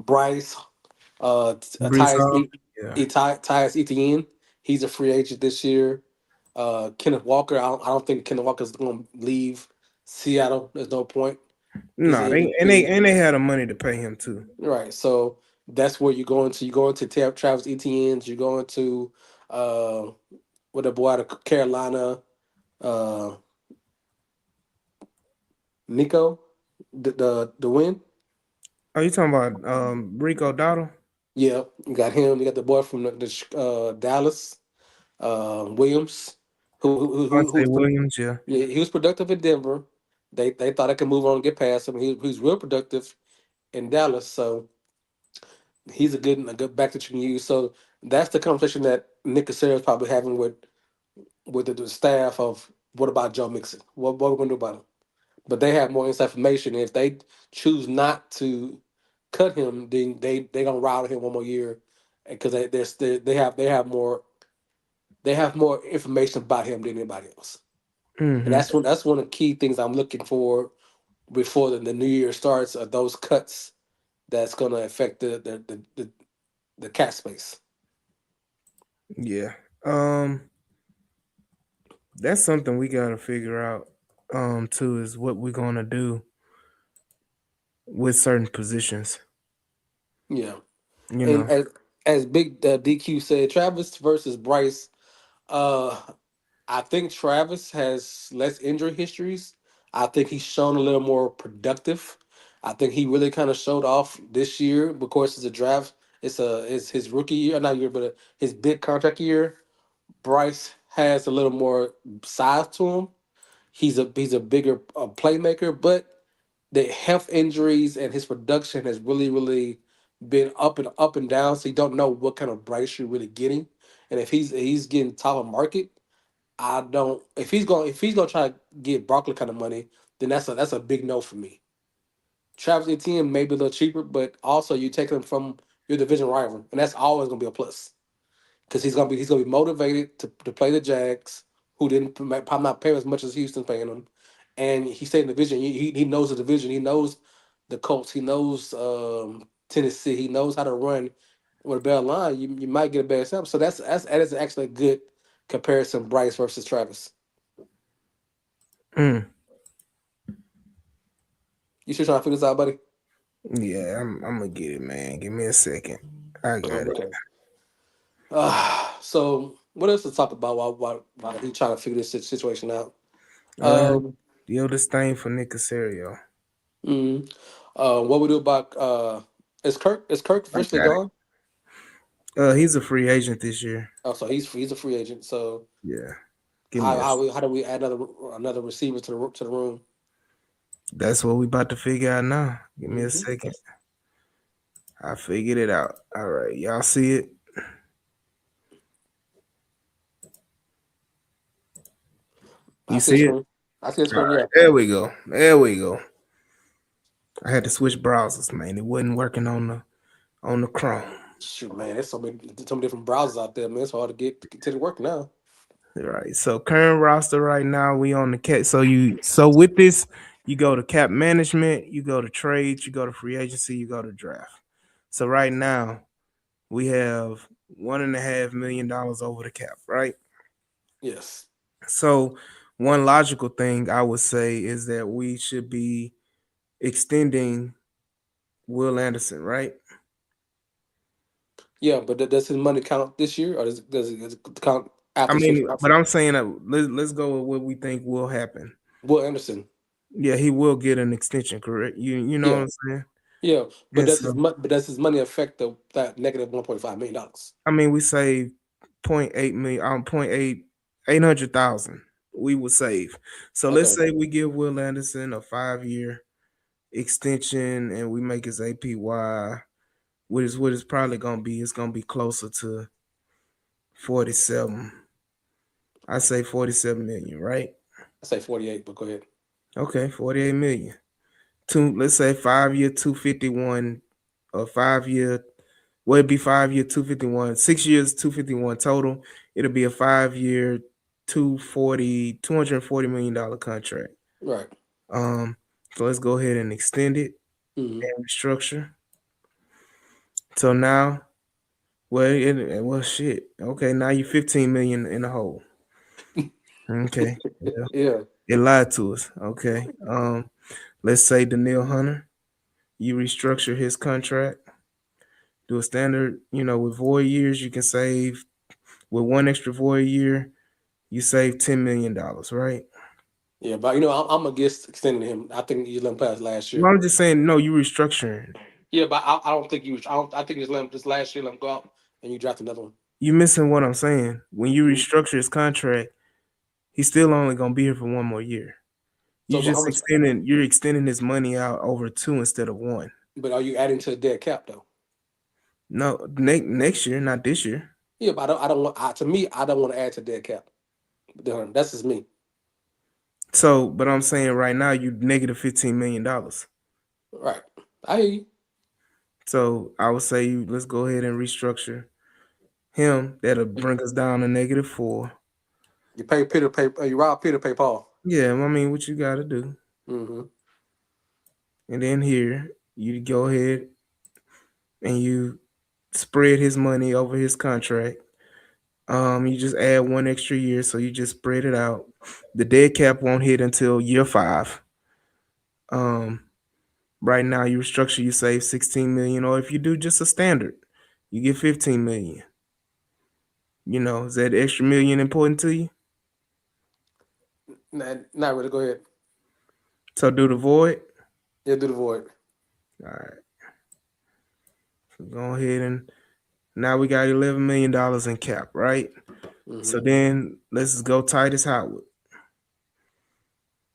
Brees Hall. Yeah. Tyus Etienne? He's a free agent this year. Kenneth Walker, I don't think Kenneth Walker's going to leave Seattle. There's no point. He's No, an they and they MVP. and they had the money to pay him too. Right. So that's where you go into. You go into Travis Etienne's. You go into uh, with the boy out of Carolina, uh, Nico, the win. Are you talking about Rico Dottle? Yeah, you got him. You got the boy from Dallas, Williams, Vontae who's Williams, yeah. yeah, he was productive in Denver. They thought I could move on and get past him. He was real productive in Dallas. So he's a good back that you can use. So that's the conversation that Nick Casario is probably having with the staff of what about Joe Mixon? What are we gonna do about him? But they have more inside information. If they choose not to cut him, then they gonna ride him one more year because they have more information about him than anybody else. And Hmm. that's one of the key things I'm looking for before the new year starts. Are those cuts that's gonna affect the cap space? Yeah. Um, that's something we gotta figure out. Too is what we're gonna do with certain positions. Yeah. You And know. as Big DQ said, Travis versus Bryce. Uh, I think Travis has less injury histories. I think he's shown a little more productive. I think he really kind of showed off this year. Of course, it's a draft. It's his rookie year, not year, but his big contract year. Bryce has a little more size to him. He's a bigger playmaker, but the health injuries and his production has really been up and down. So you don't know what kind of Bryce you're really getting, and if he's getting top of market, I don't. If he's gonna try to get Broccoli kind of money, then that's a big no for me. Travis Etienne may be a little cheaper, but also you take him from your division rival, and that's always gonna be a plus because he's gonna be motivated to play the Jags, who didn't probably not pay as much as Houston paying him, and he stayed in the division. He knows the division. He knows the Colts. He knows Tennessee. He knows how to run with a bad line. You might get a bad sample. So that is actually a good comparison. Bryce versus Travis. Mm. You still trying to figure this out, buddy? Yeah, I'm gonna get it, man. Give me a second. I got it. Okay. So what else to talk about while he trying to figure this situation out? Um, Um, the oldest thing for Nick Casario. mm, what we do about is Kirk I officially got it. gone? He's a free agent this year. Oh, so he's a free agent. So Yeah. Give me a. how do we add another receiver to the room? That's what we about to figure out now. Give me a Hmm. second. I figured it out. All right, y'all see it? I You see a see it? screen. I see a All screen. right, Yeah. there we go. There we go. I had to switch browsers, man. It wasn't working on the Chrome. Shoot, man, there's so many different browsers out there, man. It's hard to get to the work now. Right. So current roster right now, we on the cap. So with this, you go to cap management, you go to trades, you go to free agency, you go to draft. So right now we have $1.5 million over the cap, right? Yes. So one logical thing I would say is that we should be extending Will Anderson, right? Yeah, but does his money count this year, or does it count I after this mean, year? but I'm saying that let's go with what we think will happen. Will Anderson. Yeah, he will get an extension, correct? You know what Yeah, I'm saying? yeah. And so But does his money affect that negative $1.5 million? I mean, we save point 0.8 million, point 800,000. We would save. So let's Okay, say we give Will Anderson a 5-year extension, and we make his APY. What is probably gonna be? It's gonna be closer to 47. I say 47 million, right? I say 48, but go ahead. Okay, 48 million. let's say 5 year 251 or 5 year, well, it'd be 5 year 251, 6 years 251 total. It'll be a 5 year 240 million dollar contract. Right. Um, so let's go ahead and extend it Hmm. and restructure. So now, well, shit. Okay, now you 15 million in the hole. Okay, yeah, Yeah. it lied to us. Okay, let's say Daniil Hunter, you restructure his contract, do a standard. With void years, you can save with one extra void year, you save $10 million, right? Yeah, but I'm against extending him. I think you let him pass last Well, year. I'm just saying, no, you restructuring. Yeah, but I don't think you. I don't. I think just let him just last year. Let him go out and you draft another one. You missing what I'm saying. When you Mhm. restructure his contract, he's still only gonna be here for one more year. So, but how much? You're extending his money out over two instead of one. But are you adding to the dead cap though? No, next year, not this year. Yeah, but I don't. I don't want. To me, I don't want to add to the dead cap. That's just me. So, but I'm saying right now you negative $15 million. Right. I hear you. So I would say let's go ahead and restructure him. That'll bring us down to -4. You pay Peter. Pay. You rob Peter. Pay Paul. Yeah, I mean, what you got to do, Mm-hmm. and then here you go ahead and you spread his money over his contract. You just add one extra year, so you just spread it out. The dead cap won't hit until year 5. Um, right now you restructure, you save 16 million, or if you do just a standard, you get 15 million. Is that extra million important to you? Not really. Go ahead. So do the void. Yeah, do the void. All right, so go ahead and now we got $11 million in cap, right? Mm-hmm. So then let's go Titus Howard.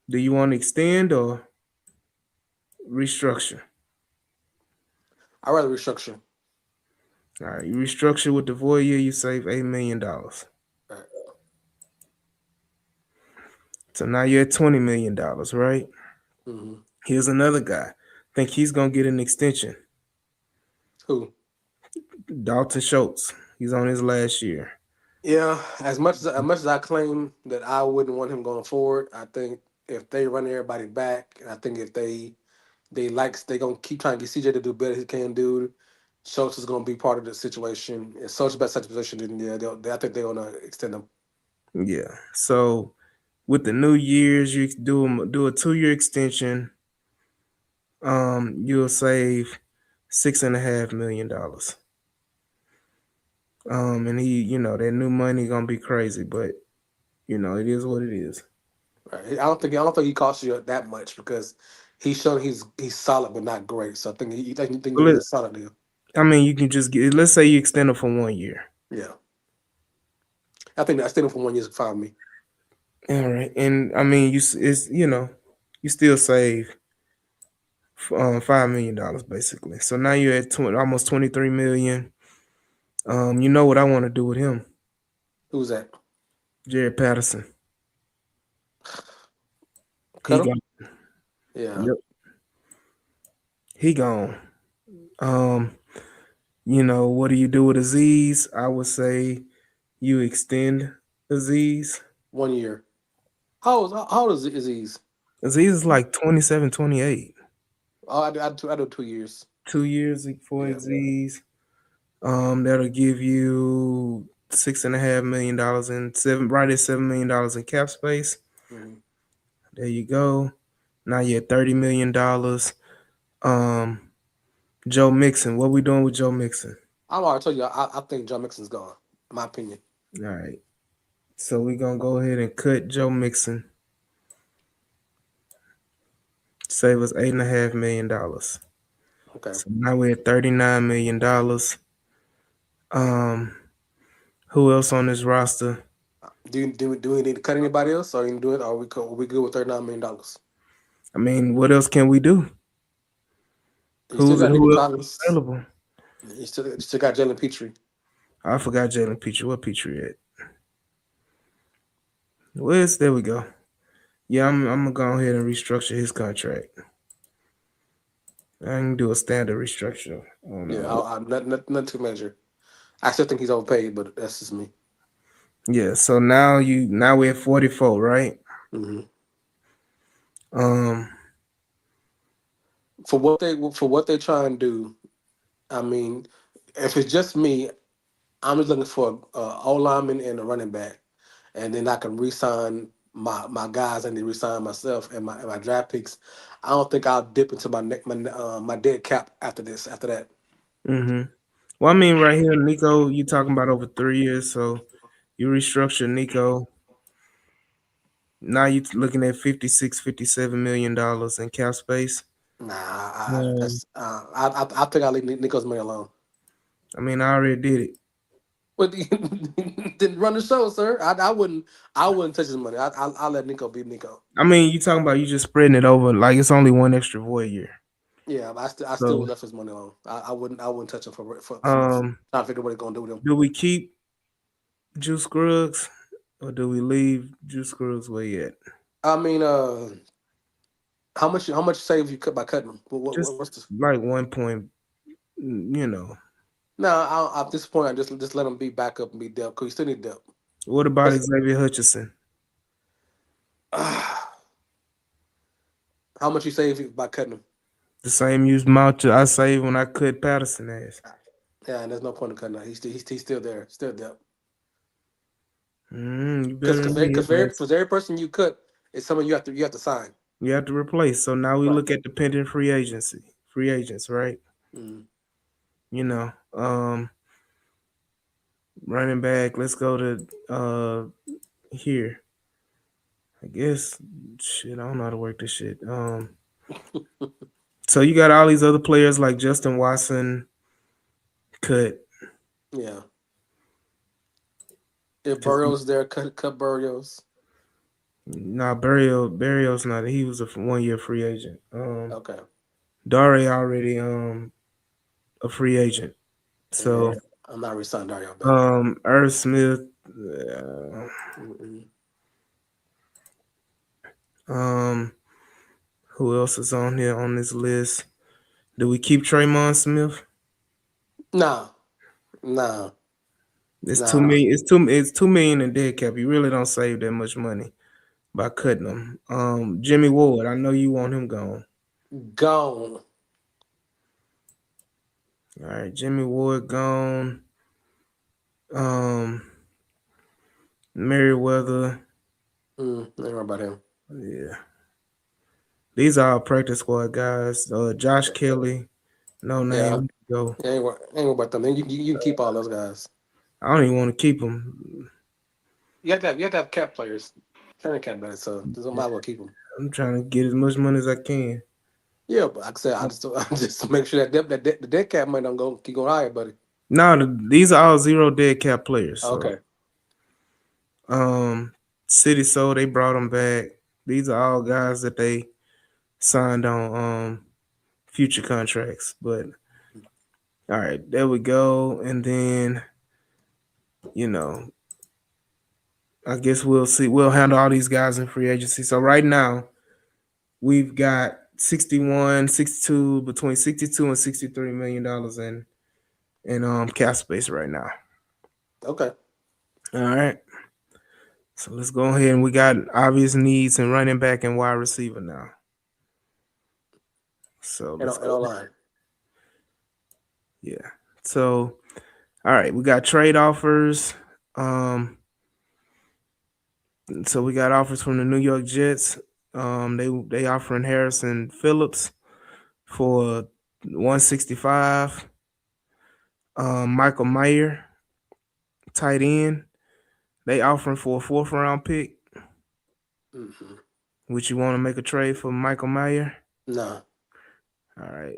Do you want to extend or restructure? I rather restructure. All right, you restructure with the void year, you save $8 million. Right. So now you're at $20 million, right? Mm-hmm. Here's another guy. Think he's gonna get an extension. Who? Dalton Schultz. He's on his last year. Yeah. As much as I claim that I wouldn't want him going forward, I think if they run everybody back, and I think if they gonna keep trying to get CJ to do better he can do. Schultz is gonna be part of the situation. If Schultz is best such a position, then yeah, I think they're gonna extend him. Yeah. So with the new years, you do a 2 year extension. You'll save $6.5 million. And that new money gonna be crazy, but it is what it is. Right. I don't think he costs you that much because he's shown he's solid but not great. So I think you think Well, you'll get a solid deal. I mean, you can just get. Let's say you extend it for 1 year. Yeah. I think that extending for 1 year is fine with me. All right, and I mean, you still save $5 million basically. So now you're at almost 23 million. You know what I want to do with him, Who's that? Jared Patterson. He Cut him? gone. Yeah. Yep, he gone. Um, what do you do with Aziz? I would say you extend Aziz. 1 year. How old is Aziz? Aziz is like 27, 28. Oh, I do 2 years. 2 years for Yeah. Aziz. That'll give you $6.5 million in right at $7 million in cap space. Hmm. There you go. Now you're at $30 million. Joe Mixon. What we doing with Joe Mixon? I'm already told you. I think John Mixon's gone. In my opinion. All right. So we're gonna go ahead and cut Joe Mixon. Save us $8.5 million. Okay. So now we're at $39 million. Um, who else on this roster? Do we need to cut anybody else, or you can do it? Or are we good with $39 million? I mean, what else can we do? You still got Nico Who else is Collins. available? You still got Jalen Petrie. I forgot Jalen Petrie. What Petrie at? There we go. Yeah, I'm gonna go ahead and restructure his contract. I can do a standard restructure on Yeah, I'm not too major. I still think he's overpaid, but that's just me. yeah. So now we're at 44, right? Hmm. Um, For what they try and do, I mean, if it's just me, I'm just looking for O lineman and a running back, and then I can re-sign my guys and then re-sign myself and my draft picks. I don't think I'll dip into my dead cap after this. After that, hmm Well, I mean, right here, Nico, you talking about over 3 years, so you restructure Nico. Now you looking at 56, $57 million in cap space. nah, Um, that's I think I'll leave Nico's money alone. I mean, I already did it. But didn't run the show, sir. I wouldn't touch his money. I'll let Nico be Nico. I mean, you talking about you just spreading it over like it's only one extra void year. Yeah, but I still So, would left his money alone. I wouldn't touch him for um, trying to figure what he's gonna do with him. do we keep Juice Scruggs or do we leave Juice Scruggs where he at? I mean, how much save you cut by cutting him? Just What's the like 1 point, you know. no? At this point, I just let him be backup and be depth because you still need depth. What about That's, Xavier Hutchinson? how much you save by cutting him? The same used amount I saved when I cut Patterson ass. Yeah, and there's no point in cutting him. He's still there, still depth. You better than me. For every person you cut, it's someone you have to sign. You have to replace. So now we Right. look at the pending free agents, right? Mm. You know, running back. Let's go to here. I guess shit. I don't know how to work this shit. So you got all these other players like Justin Watson cut. Yeah. If Burrow's there, cut Burrows. Nah, Barrios not. He was a 1 year free agent. Okay. Dare already a free agent. Yeah, So I'm not resigning Dario back. Irv Smith. Uh, Mm-mm. um, who else is on here on this list? Do we keep Tremont Smith? Nah, nah, It's too nah. million. It's 2 million in dead cap. You really don't save that much money by cutting them. Jimmy Ward. I know you want him gone. Gone. All right, Jimmy Ward gone. Um, Merriweather. Ain't worry about him. Yeah, these are all practice squad guys. Josh Kelly. No Yeah, name. Go. ain't worry about them. Then you can keep all those guys. I don't even want to keep him. You have to have cap players. Training cap better, so doesn't matter what keep them. I'm trying to get as much money as I can. Yeah, but like I said, I just make sure the dead cap money don't go keep going higher, buddy. No, these are all zero dead cap players. So, Okay. City Soul, they brought them back. These are all guys that they signed on future contracts. But all right, there we go. And then, you know, I guess we'll see. We'll handle all these guys in free agency. So right now, we've got 61, 62, between 62 and $63 million in cap space right now. Okay. All right. So let's go ahead and we got obvious needs in running back and wide receiver now. So let's And go. line. Yeah. So all right, we got trade offers. So we got offers from the New York Jets. They offering Harrison Phillips for 165. Michael Mayer, tight end. They offering for a fourth round pick. Mm-hmm. Would you want to make a trade for Michael Mayer? Nah. All right.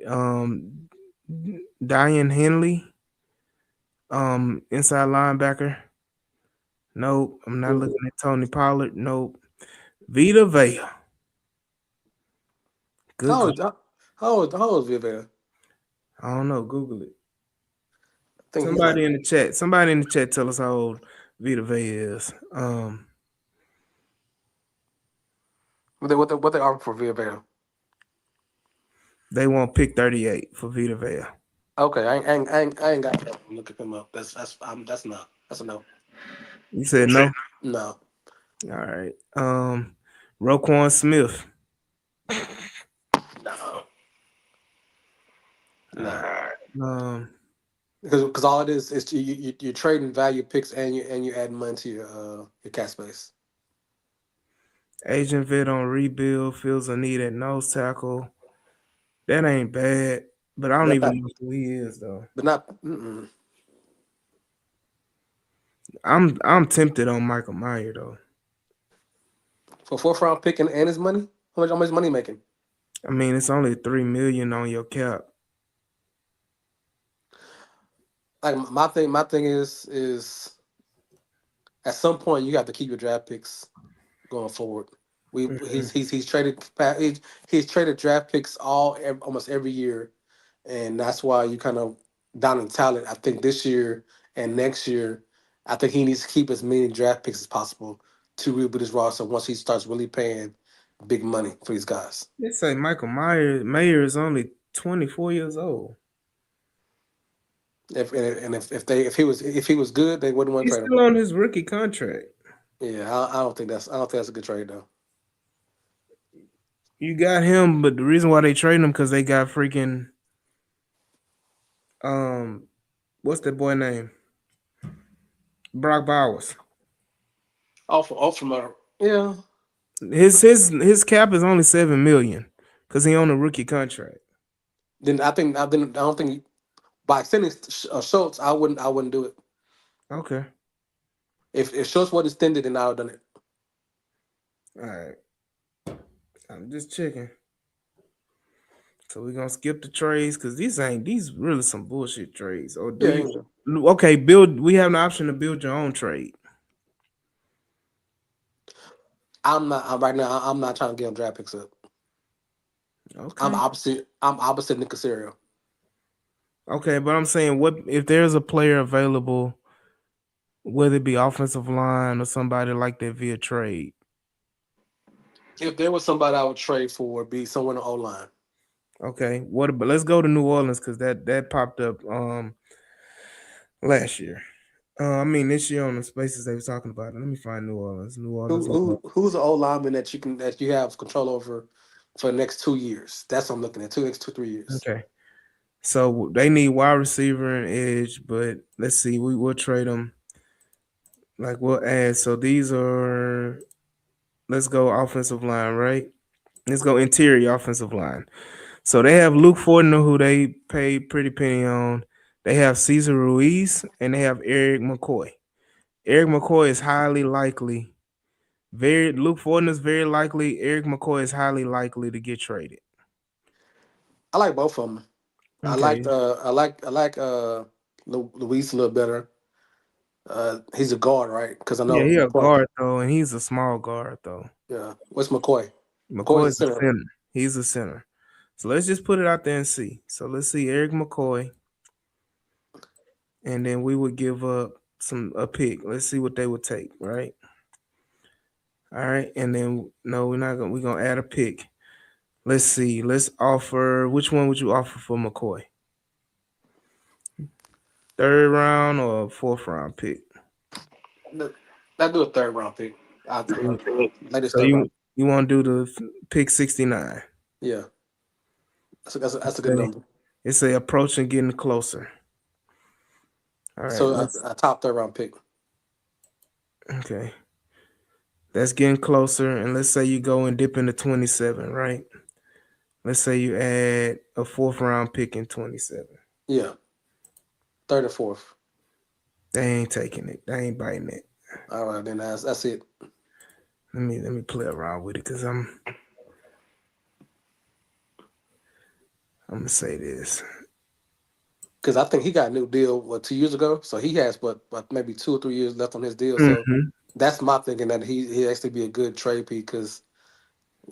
Diane Henley, inside linebacker. Nope. I'm not Mm-mm. looking at Tony Pollard. Nope. Vita Vea. Good. How old is Vivera? I don't know. Google it. I think he's like Somebody in the chat. Somebody in the chat tell us how old Vita Vea is. what they offer for Vivera. They want pick 38 for Vita Vea. Okay, I ain't got that. Look him up. That's no. That's a no. You said no? No. All right. Roquan Smith. No. All No. right. Because all it is you're trading value picks and you add money to your cap space. Agent vet on rebuild, feels a need at nose tackle. That ain't bad, but I don't But even know who he is though. not. Mm-mm. I'm tempted on Michael Meyer though. For fourth round pick and his money. How much money he making? I mean, it's only 3 million on your cap. Like my thing is at some point you have to keep your draft picks going forward. We Mhm. he's traded he's traded draft picks almost every year, and that's why you kind of down in talent. I think this year and next year, I think he needs to keep as many draft picks as possible to rebuild his roster once he starts really paying big money for these guys. They say Michael Mayer is only 24 years old. If he was good, they wouldn't want to He's trade him. still on his rookie contract. Yeah, I don't think that's a good trade though. You got him, but the reason why they trading him because they got freaking um, what's that boy name? Brock Bowers. From a yeah. His cap is only 7 million because he on a rookie contract. Then I don't think by extending Schultz, I wouldn't do it. Okay, If Schultz was extended, then I would have done it. all right. I'm just checking. So we're gonna skip the trades because these really some bullshit trades. Or do Yeah, you? Angel. Okay, build. We have an option to build your own trade. Right now. I'm not trying to give him draft picks up. Okay. I'm opposite Nick Casario. Okay, but I'm saying what if there's a player available, whether it be offensive line or somebody like that via trade. If there was somebody I would trade for, it'd be someone on O line. Okay, what about let's go to New Orleans because that popped up last year. I mean this year on the spaces they was talking about. Let me find New Orleans. New Orleans. New Who's the O lineman that you have control over for the next 2 years? That's what I'm looking at. Next 2 3 years. Okay. So they need wide receiver and edge, but let's see, we will trade them. Like we'll add. So these are let's go offensive line, right? Let's go interior offensive line. So they have Luke Fortner, who they paid pretty penny on. They have Cesar Ruiz and they have Eric McCoy. Eric McCoy is highly likely. Luke Fortner is very likely. Eric McCoy is highly likely to get traded. I like both of them. Okay. I like Luis a little better. He's a guard, right? Because I Yeah, know he a McCoy. guard though, and he's a small guard though. Yeah. What's McCoy? McCoy's a McCoy's a center. center. He's a center. So let's just put it out there and see. So let's see Eric McCoy, and then we would give up a pick. Let's see what they would take, right? All right, and then no, we're not gonna we're gonna add a pick. Let's see. Let's offer which one would you offer for McCoy? Third round or fourth round pick? I do a third round pick. Latest So third round. you want to do the pick 69? Yeah, that's a good number. It's a approaching getting closer. All right, So a top third round pick. okay. That's getting closer, and let's say you go and dip into 27, right? Let's say you add a fourth round pick in 27. Yeah, third or fourth. They ain't taking it. They ain't biting it. All right, then that's it. Let me play around with it because I'm gonna say this. Because I think he got a new deal 2 years ago, so he has but maybe 2 or 3 years left on his deal. So Mhm. that's my thinking that he actually be a good trade piece because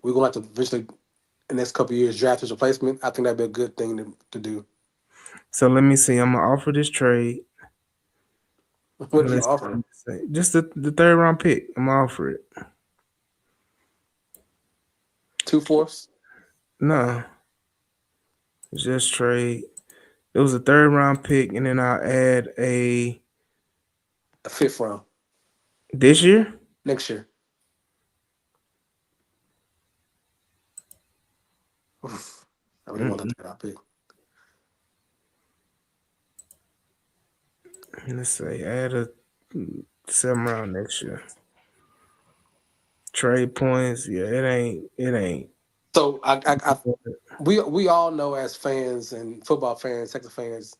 we're gonna have to eventually in the next couple of years draft his replacement. I think that'd be a good thing to do. So let me see. I'm gonna offer this trade. What did you offer? Just the third round pick. I'm gonna offer it. 2 fourths. No. Just trade. It was a third round pick, and then I'll add A fifth round this year. next year. Oof. I really want a Mm-mm. third round pick. Let's say add a 7th round next year. Trade points. Yeah, it ain't. It ain't. So we all know as fans and football fans, Texas fans,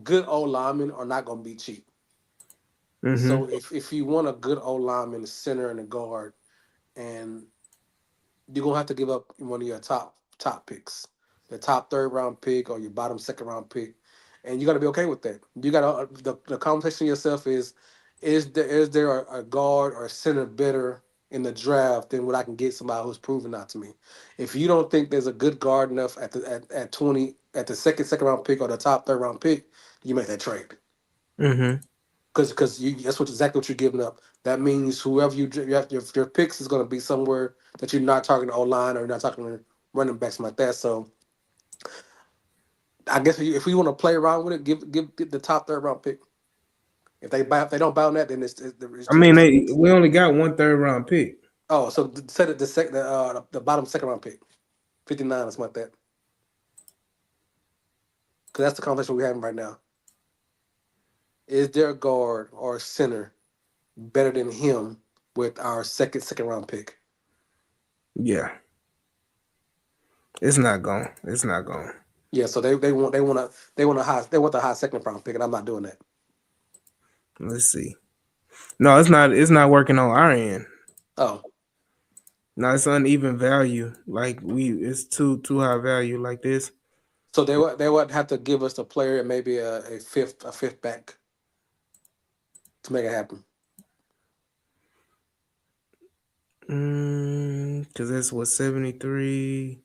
good old linemen are not going to be cheap. Mm-hmm. So if you want a good old lineman, center and a guard, and you're gonna have to give up one of your top picks, the top third round pick or your bottom second round pick, and you got to be okay with that. You got to the conversation yourself is there a guard or a center better in the draft than what I can get somebody who's proven that to me. If you don't think there's a good guard enough at 20 at the second round pick or the top third round pick, you make that trade Mm-hmm. because you that's what exactly what you're giving up. That means whoever you have your picks is going to be somewhere that you're not talking to O line or you're not talking to running backs something like that. So I guess if we want to play around with it, give the top third round pick. If they don't buy on that, then it's I mean, just we only got one third round pick. oh so set it the bottom second round pick 59 or something like that because that's the conversation we're having right now. Is there a guard or a center better than him with our second round pick? Yeah, it's not gone. It's not gone. Yeah, so they want the high second round pick, and I'm not doing that. Let's see. No, it's not. It's not working on our end. Oh, No, it's uneven value. Like it's too high value like this. so they would have to give us a player and maybe a fifth back to make it happen. Cause that's what 73.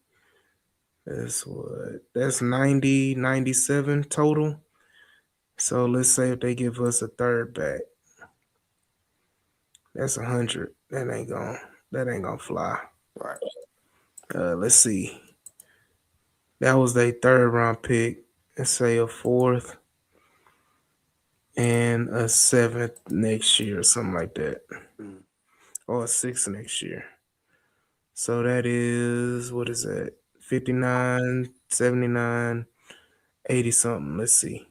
That's 90, 97 total. So let's say if they give us a third back, that's 100. That ain't gonna fly. Right. Let's see. That was their third round pick. Let's say a fourth and a seventh next year or something like that. Mm. Or a sixth next year. So that is, what is that? 59, 79, 80 something. Let's see.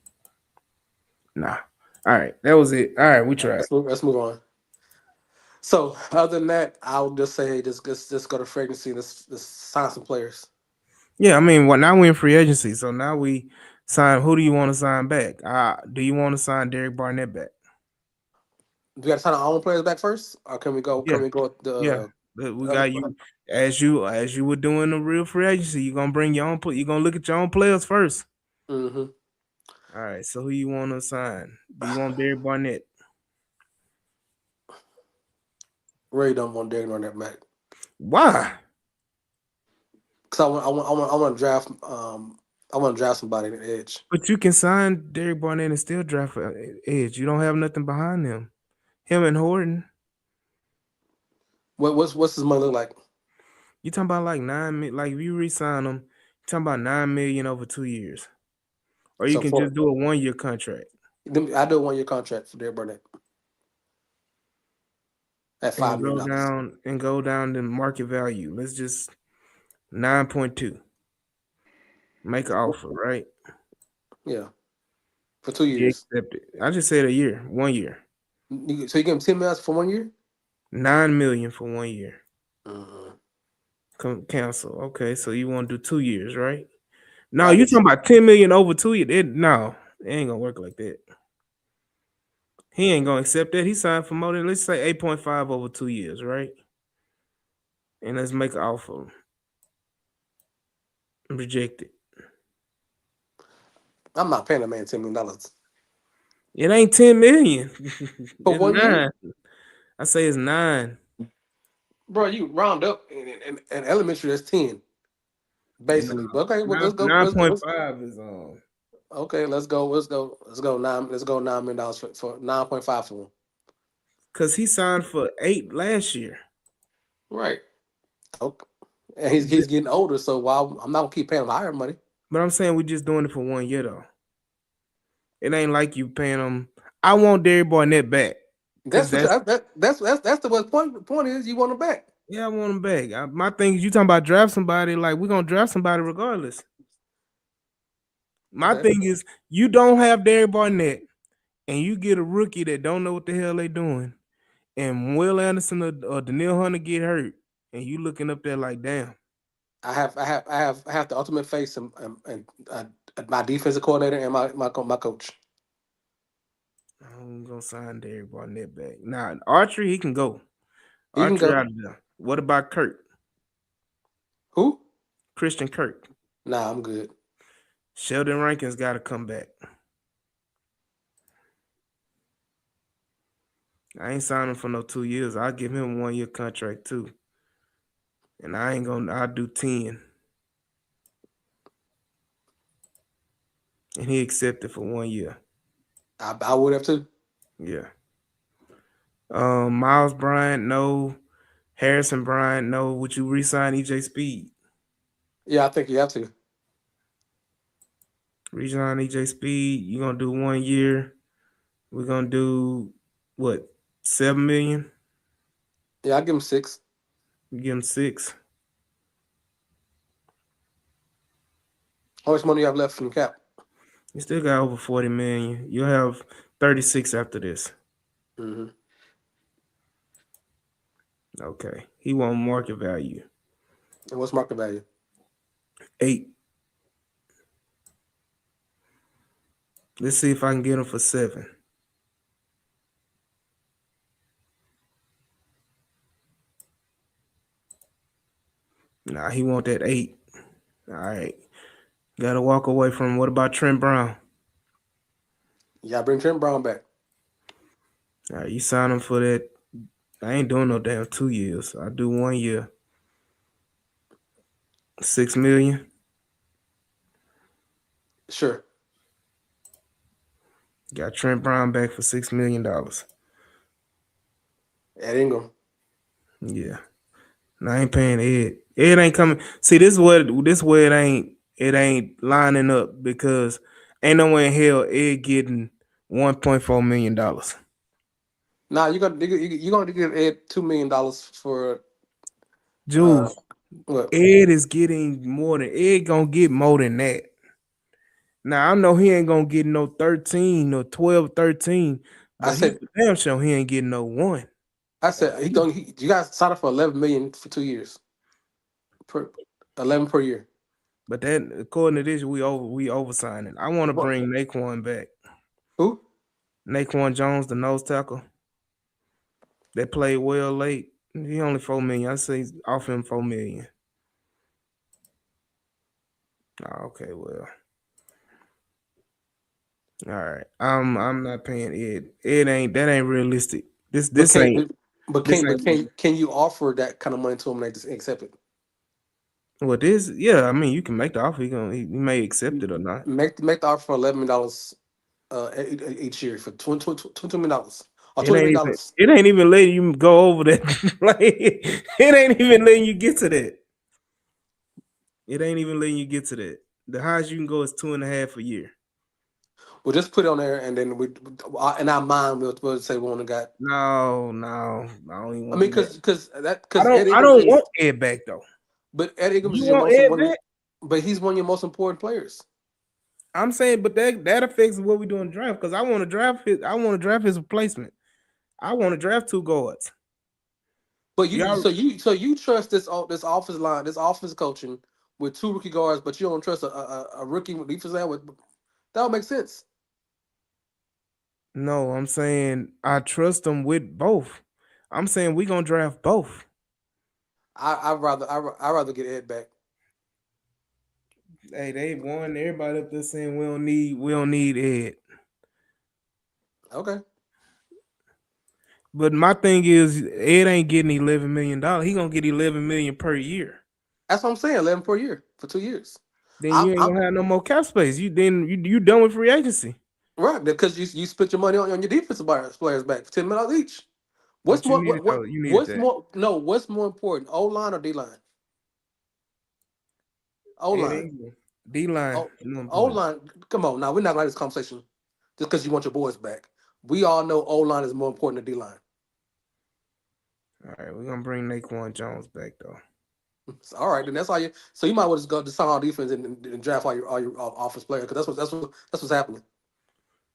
Nah. All right. That was it. All right. We All right, tried. let's move on. So other than that, I'll just say just go to free agency and let's sign some players. Yeah. I mean, now we're in free agency. So now we sign. Who do you want to sign back? Do you want to sign Derek Barnett back? Do we got to sign our own players back first, or can we go? Yeah. Can we go with Yeah. the But we other? got you as you were doing the real free agency. You're gonna bring your own. You're gonna look at your own players first. Mm-hmm. All right. So who you want to sign? Do you want Derek Barnett? Really don't want Derrick on that back Why? because I want to draft I want to draft somebody in the edge. But you can sign Derek Barnett and still draft an edge. You don't have nothing behind him. Him and Horton. What's his money look like? You talking about like 9 million? Like if you resign him, you talking about 9 million over 2 years, or you So can just do a 1 year contract I do a 1 year contract for Derrick Burnett at and $5 million. go down the market value. Let's just 9.2. Make an offer, right? Yeah, for 2 You years. accept it. I just said a year, 1 year. So you give him $10 million for 1 year? 9 million for 1 year. Mm-hmm. Cancel. Okay, so you want to do 2 years, right? No, I you just talking about 10 million over 2 years? No, it ain't gonna work like that. He ain't gonna accept that. He signed for more than, let's say, 8.5 over 2 years, right? And let's make an offer. Reject it. I'm not paying a man $10 million It ain't 10 million. for It's 1 year, 9. I say it's 9. bro. You round up in elementary that's 10 No, basically. But okay, well nine let's go. nine point five is Okay, let's go 9 $9 million for 9.5 for him. because he signed for 8 last year. Right. Okay. And he's getting older, so while I'm not gonna keep paying him higher money. But I'm saying we just doing it for 1 year though. It ain't like you paying them. I want Derek Barnett back because That's what that's that's the what point. The point is you want him back. yeah, I want him back. My thing is you talking about draft somebody like we're gonna draft somebody regardless. My Okay, thing is you don't have Derek Barnett and you get a rookie that don't know what the hell they doing, and Will Anderson or Daniil Hunter get hurt, and you looking up there like damn. I have the ultimate face my defensive coordinator and my coach. I'm gonna sign Derek Barnett back. Now Archery, he can go. He can Archery go. out of there. What about Kirk? Who? Christian Kirk. Nah, I'm good. Sheldon Rankins got to come back. I ain't signing for no 2 years. I'll give him a 1 year contract too. And I ain't gonna. I'll do 10. And he accepted for 1 year. I would have too. Yeah. Miles Bryant, no. Harrison Bryant, no. Would you re-sign EJ Speed? Yeah, I think you have to. Re-sign EJ Speed. You're gonna do 1 year. We're gonna do what? 7 million? Yeah, I give him 6. You give him 6. How much money you have left from the cap? You still got over 40 million. You'll have 36 after this. Mm-hmm. Okay. He want market value. And what's market value? 8. Let's see if I can get him for 7. Nah, he want that 8. All right. Got to walk away from. What about Trent Brown? Yeah, bring Trent Brown back. All right, you sign him for that. I ain't doing no damn 2 years. I do 1 year. 6 million. Sure. Got Trent Brown back for $6 million. Ed Ingram. Yeah. And I ain't paying Ed. Ed ain't coming. See, this where it ain't lining up because ain't no way in hell Ed getting $1.4 million. Nah, you're gonna give Ed $2 million for Jules, what? Ed is getting more than Ed gonna get more than that. Now I know he ain't gonna get no 13 or 12, 13, I but he said for damn sure he ain't getting no 1. you guys signed up for 11 million for 2 years. Per 11 per year. But that according to this, we oversigning. I want to What? bring Naquan back. Who? Naquan Jones, the nose tackle. That played well late. He only 4 million. I say off him 4 million. Oh, okay, well. All right. I'm not paying Ed. That ain't realistic. This But this ain't this ain't can you offer that kind of money to him and they just accept it? well this yeah, I mean you can make the offer. He may accept it or not. Make the offer for $11 each year for $22 million or It $20 ain't million even dollars. it ain't even letting you go over that. Like it ain't even letting you get to that. It ain't even letting you get to that. The highest you can go is 2.5 a year. We'll just put it on there, and then in our mind we'll say we only got. No, I don't even I mean, want that. because Ed I Ingram don't want is, Ed back though. but Ed Ingram You is your want most Ed one, back? but he's one of your most important players. I'm saying, but that affects what we do in draft because I want to draft his replacement. I want to draft 2 guards. But Y'all you trust this offense line, this offense coaching with 2 rookie guards, but you don't trust a rookie defense line with that would make sense. no, I'm saying I trust them with both. I'm saying we gonna draft both. I rather get Ed back. Hey, they won. Everybody up there saying we don't need Ed. Okay, But my thing is Ed ain't getting $11 million. He gonna get 11 million per year. that's what I'm saying. 11 per year for 2 years. Then you I'm, ain't I'm gonna have no more cap space. You done with free agency. right because you split your money on your defensive players back for $10 million each. What's But you more? needed What? though. You needed What's that. more? No. What's more important? O line or D line? O Ed line. Ingram. D line Oh, more O important. line. Come on, now we're not gonna have this conversation just because you want your boys back. We all know O line is more important than D line. All right, we're gonna bring Naquan Jones back though. All right, then that's all you. So you might well just go decide on defense and draft all your offense players because that's what's happening.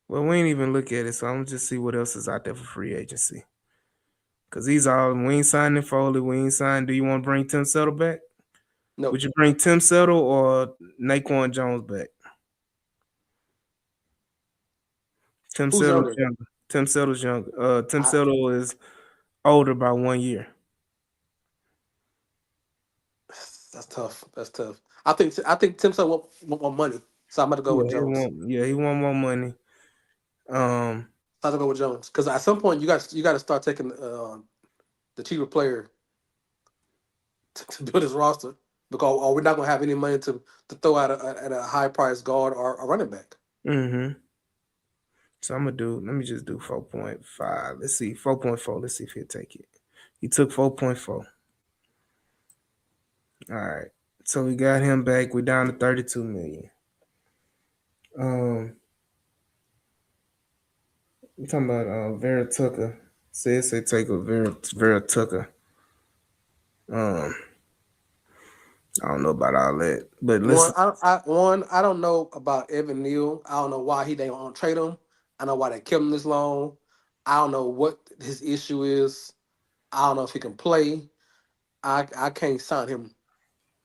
Well, we ain't even look at it, so I'm gonna just see what else is out there for free agency. Cause these all we ain't signing Foley, we ain't signed. Do you want to bring Tim Settle back? No, Would you bring Tim Settle or Naquan Jones back? Tim who's Settle's younger? younger. Tim Settle's younger. Tim I, Settle is older by 1 year. that's tough. That's tough. I think Tim said want more money, so I'm about to go with Jones. He want more money. Um, I have to go with Jones because at some point you got to start taking the cheaper player to build his roster because or we're not gonna have any money to throw at a high price guard or a running back. mm-hmm. So I'm gonna do. Let me just do 4.5. Let's see, 4.4. Let's see if he'll take it. He took 4.4. All right. So we got him back. We're down to 32 million. We talking about Vera Tucker. Say take a Vera Tucker. Um, I don't know about all that, but One, listen. I don't know about Evan Neal. I don't know why they don't trade him. I know why they kept him this long. I don't know what his issue is. I don't know if he can play. I can't sign him.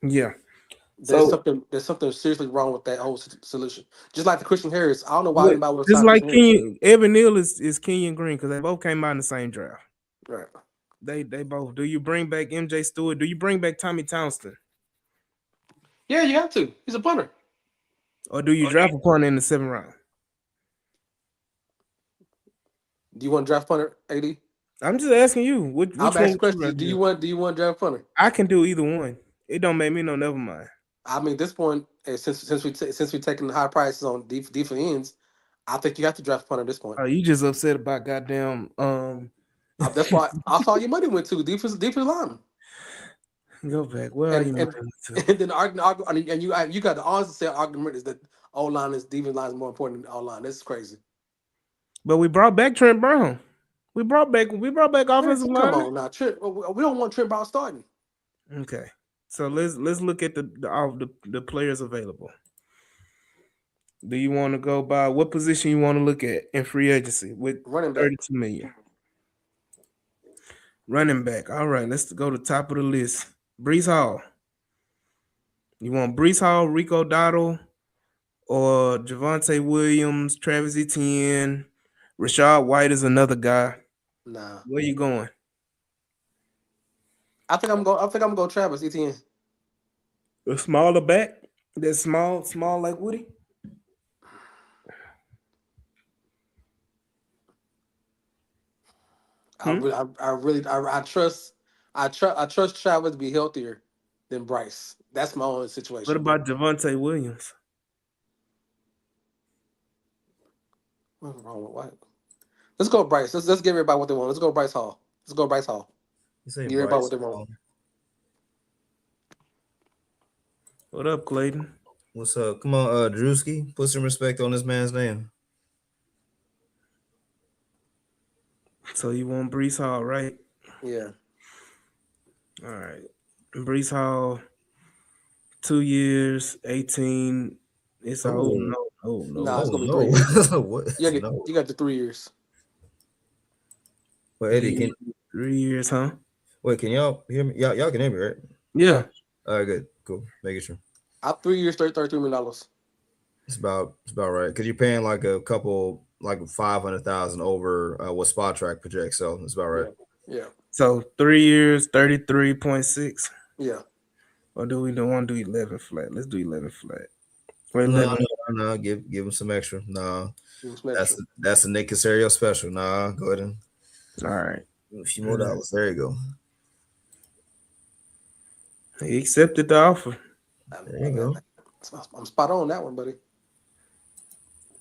Yeah. There's So something seriously wrong with that whole solution. Just like the Christian Harris. I don't know why what? anybody would It's sign like Christian Harris. Kenyon Evan Neal is Kenyon Green because they both came out in the same draft. Right. They both. Do you bring back MJ Stewart? Do you bring back Tommy Townsend? Yeah, you have to. He's a punter. Or do you draft a punter in the 7th round? Do you want to draft punter, AD? I'm just asking you. I'm Which one asking would you questions. rather Do you do? want do you want to draft punter? I can do either one. It don't make me no never mind. I mean, at this point, since we taking the high prices on defense ends, I think you have to draft punter at this point. You just upset about goddamn That's why I saw your money went to defense lineman. go back. Where are And you and moving to? and then the argument, and you got the honest to say argument is that O line is defense line is more important than O line. This is crazy. But we brought back Trent Brown. We brought back offensive Come lineman. on now, Trent. We don't want Trent Brown starting. Okay. So let's look at the players available. Do you want to go by what position you want to look at in free agency with Running back. 32 million? Running back. All right, let's go to top of the list. Brees Hall. You want Brees Hall, Rico Dottle, or Javante Williams, Travis Etienne, Rashad White is another guy. Nah, Where you going? I think I'm going. I think I'm going to Travis Etienne. A smaller back? That small like Woody? Hmm? I trust Travis to be healthier than Bryce. That's my own What situation. about Javante Williams? What's wrong with White? Let's go Bryce. Let's give everybody what they want. Let's go Bryce Hall. Let's go Bryce Hall. You say Give everybody what Bryce. they want. What up, Clayton? What's up? Come on, Drewski. Put some respect on this man's name. So you want Brees Hall, right? Yeah. All right. Brees Hall, 2 years, 18. It's Oh, no. Nah, it's oh gonna be 3 years. no. What? No. You got the 3 years. Well, Eddie, can 3 years, huh? wait? Can y'all hear me? Y'all can hear me, right? Yeah. All right, good, cool. Making sure. 3 years, $33 million. It's about right because you're paying like a couple, like 500,000 over what Spot Track projects, so it's about right. Yeah. So 3 years, 33.6. Yeah. Or do we don't want to do 11 flat? Let's do 11 flat. Or No, 11. no, give him some extra. No, Some extra. that's a Nick Casario special. Nah, go ahead and All right. a few more dollars. There you go. He accepted the offer. There you go. I'm spot on that one, buddy.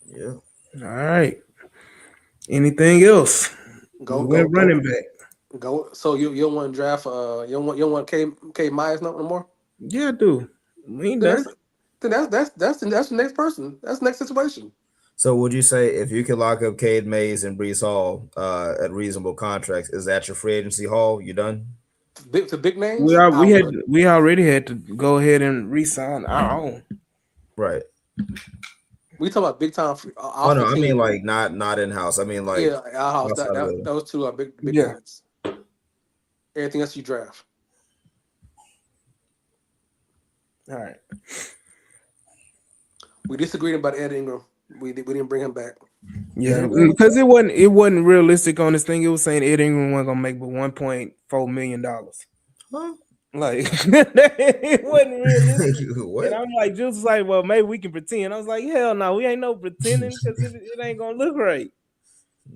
Yeah. All right. Anything else? Go running back. Go. So you don't want to draft? You don't want K Myers no more? Yeah, I do. We ain't Then done. then that's the next person. That's the next situation. So would you say if you could lock up Cade Mays and Brees Hall at reasonable contracts, is that your free agency haul? You done? Big to big We names, are I we had would. we already had to go ahead and re-sign our own. Right. We talk about big time Oh off no, the I mean team. like not in house. I mean like Yeah, our house. outside of the. Those two are big Yeah. points. Everything else you draft. All right. We disagreed about Ed Ingram. We didn't bring him back. Yeah, because it wasn't realistic on this thing. It was saying Ed Ingram wasn't gonna make but $1.4 million. Huh? Like it wasn't realistic. And What? I'm like, Jules was like, well, maybe we can pretend. I was like, hell no, we ain't no pretending because it ain't gonna look right.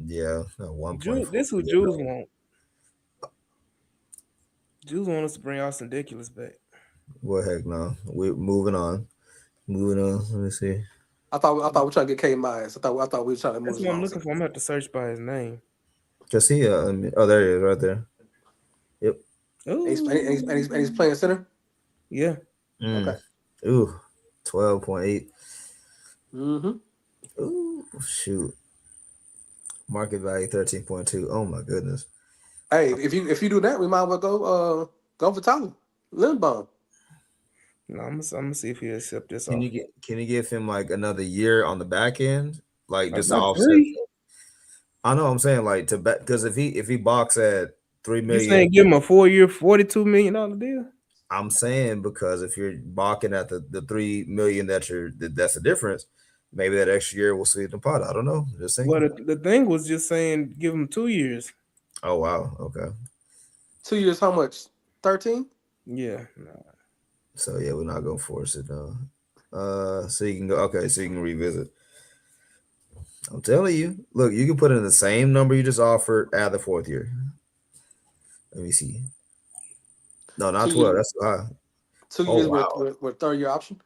Yeah, 1.4 This who million. Jules want. Jules want us to bring Austin Ridiculous back. Well, heck no. We're moving on. Moving on. Let me see. I thought we were trying to get K Myers. I thought we were trying to move That's this what I'm along. looking for. I'm gonna have to search by his name. Cause he, oh, there he is, right there. Yep. And he's playing center. Yeah. Mm. Okay. Ooh, 12.8. Mm-hmm. Ooh, shoot. Market value 13.2. Oh my goodness. Hey, if you do that, we might as well go for Tyler Linderbaum. No, I'm gonna see if he accept this Can offer. you give him like another year on the back end, like just to About offset? 3. I know I'm saying like to bet because if he box at three You saying million, give him a 4-year, $42 million deal? I'm saying because if you're balking at the 3 million that's the difference, maybe that extra year will sweeten the pot. I don't know. Just saying. Well, the thing was just saying give him 2 years. Oh wow. Okay. 2 years, how much? 13. Yeah. No. So yeah, we're not gonna force it though. So you can go. Okay, so you can revisit. I'm telling you. Look, you can put in the same number you just offered. Add the fourth year. Let me see. No, not Two years. 12. That's high. Two Oh years with wow. with third year option.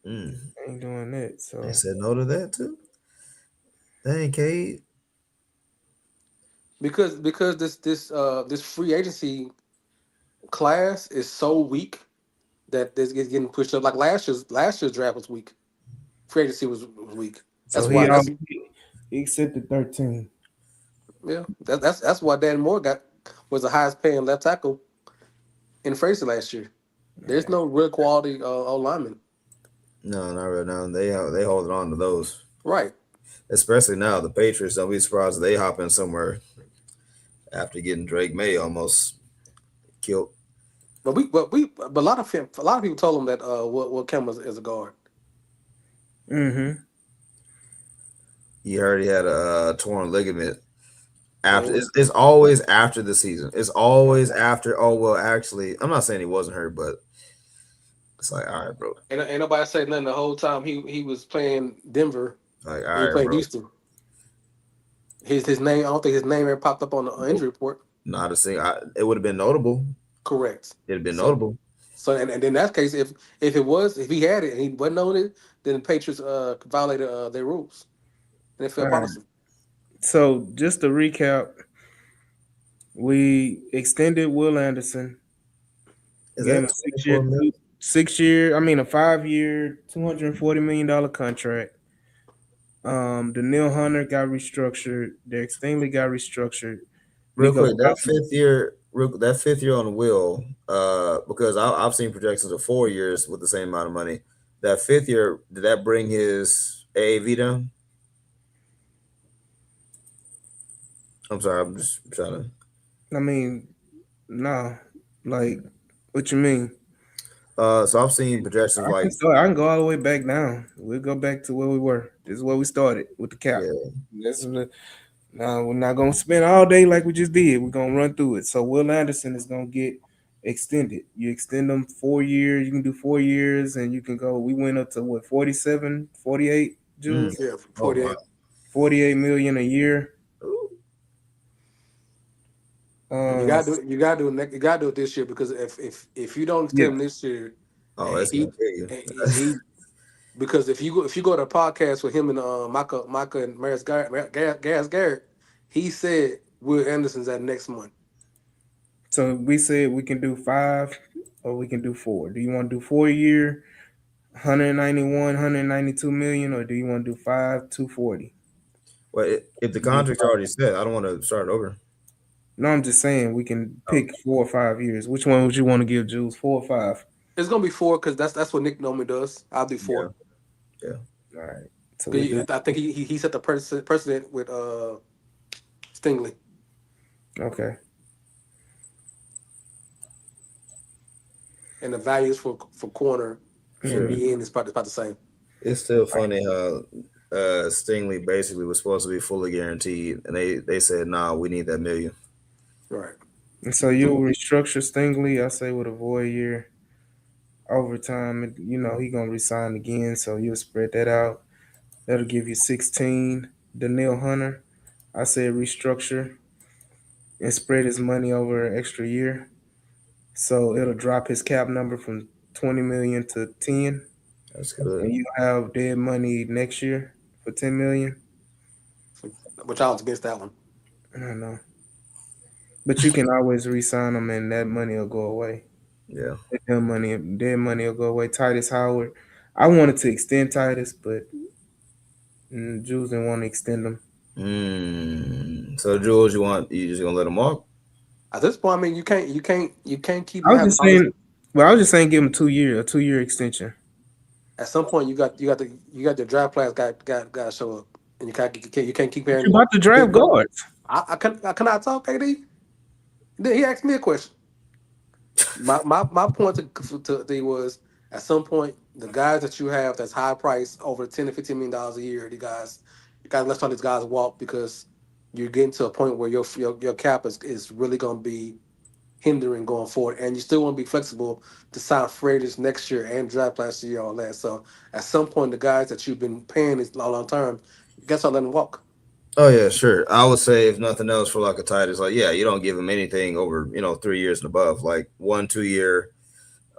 Mm. Ain't doing that. They So said no to that too. Dang, Kate. Because this free agency class is so weak that this is getting pushed up. Like last year's draft was weak. Free agency was weak. so That's why that's he accepted 13. yeah. That's why Dan Moore was the highest paying left tackle in Fraser last year. There's no real quality O lineman. No, not right now. They holding on to those. Right. Especially now, the Patriots. Don't be surprised if they hop in somewhere after getting Drake May almost killed. But a lot of people told him that Will Kemp is a guard. Mm-hmm. He heard he had a torn ligament. Yeah, After it's always after the season. It's always after. Oh well, actually, I'm not saying he wasn't hurt, but it's like, all right, bro. ain't nobody said nothing the whole time he was playing Denver. Like, He was all right, playing bro. Houston. His name. I don't think his name ever popped up on the injury report. Not a single. It would have been notable. Correct. It'd have been So notable. and in that case, if he had it and he wasn't on it, then the Patriots violated their rules, All NFL right. policy. So just to recap, we extended Will Anderson, Is gave him that a 24 million? 6-year, I mean a 5-year, $240 million contract. Daniil Hunter got restructured. Derek Stingley got restructured. Real Nico quick, Collins, that fifth year on the wheel, because I've seen projections of 4 years with the same amount of money. That fifth year, did that bring his AAV down? I'm sorry, I'm just trying to. I mean, no, like, what you mean? So I've seen projections I can like, start. I can go all the way back down. We'll go back to where we were. This is where we started with the cap. yeah, Now we're not gonna spend all day like we just did. We're gonna run through it. So Will Anderson is gonna get extended. You extend them 4 years. You can do 4 years, and you can go. We went up to what 47, 48 mm, Jules, Yeah, oh my, 48. 48 million a year. ooh, You Uh, gotta do it. You gotta do it this year because if you don't yeah. extend him this year, oh, and that's gonna kill you. he because if you go to a podcast with him and Micah and Maris Garrett, he said Will Anderson's at next month. So we said we can do 5 or we can do 4. Do you want to do 4 year? 191, 192 million, or do you want to do 5, 240? Well, if the Just contract's already set, I don't want to start over. no, I'm just saying we can Oh, pick 4 or 5 years. Which one would you want to give Jules? 4 or 5? It's gonna be four because that's what Nick normally does. I'll do yeah, four. yeah. All right. So 'Cause we'll do I think he set the precedent with Stingley, okay. and the values for corner and Yeah. the end is about the same. It's still funny how Stingley basically was supposed to be fully guaranteed, and they said, "Nah, we need that million." Right. And so you'll restructure Stingley, I say, with a void year overtime. And, he gonna resign again, so you'll spread that out. That'll give you 16. Daniil Hunter, I say restructure and spread his money over an extra year. So it'll drop his cap number from 20 million to 10. That's good. And you have dead money next year for 10 million. Which I was against that one. I don't know. But you can always re-sign them and that money will go away. Yeah. Dead money will go away. Titus Howard. I wanted to extend Titus, but Jules didn't want to extend him. So Jules, you just gonna let him walk? At this point, I mean, you can't keep I was having just all this. saying, well, I was just saying give him 2 year, a 2 year extension. At some point, you got the draft players got to show up, and you can't keep But you hearing about to draft big numbers. guards. I cannot talk, KD. Then he asked me a question. My point to the was at some point the guys that you have that's high price over $10 to $15 million a year, you guys let some of these guys walk because you're getting to a point where your cap is really going to be hindering going forward, and you still want to be flexible to sign free agents next year and draft last year all that. So at some point the guys that you've been paying this long term, you guess I'll let them walk. Oh yeah, sure. I would say if nothing else for like a Titus, like yeah, you don't give him anything over 3 years and above, like 1 2 year.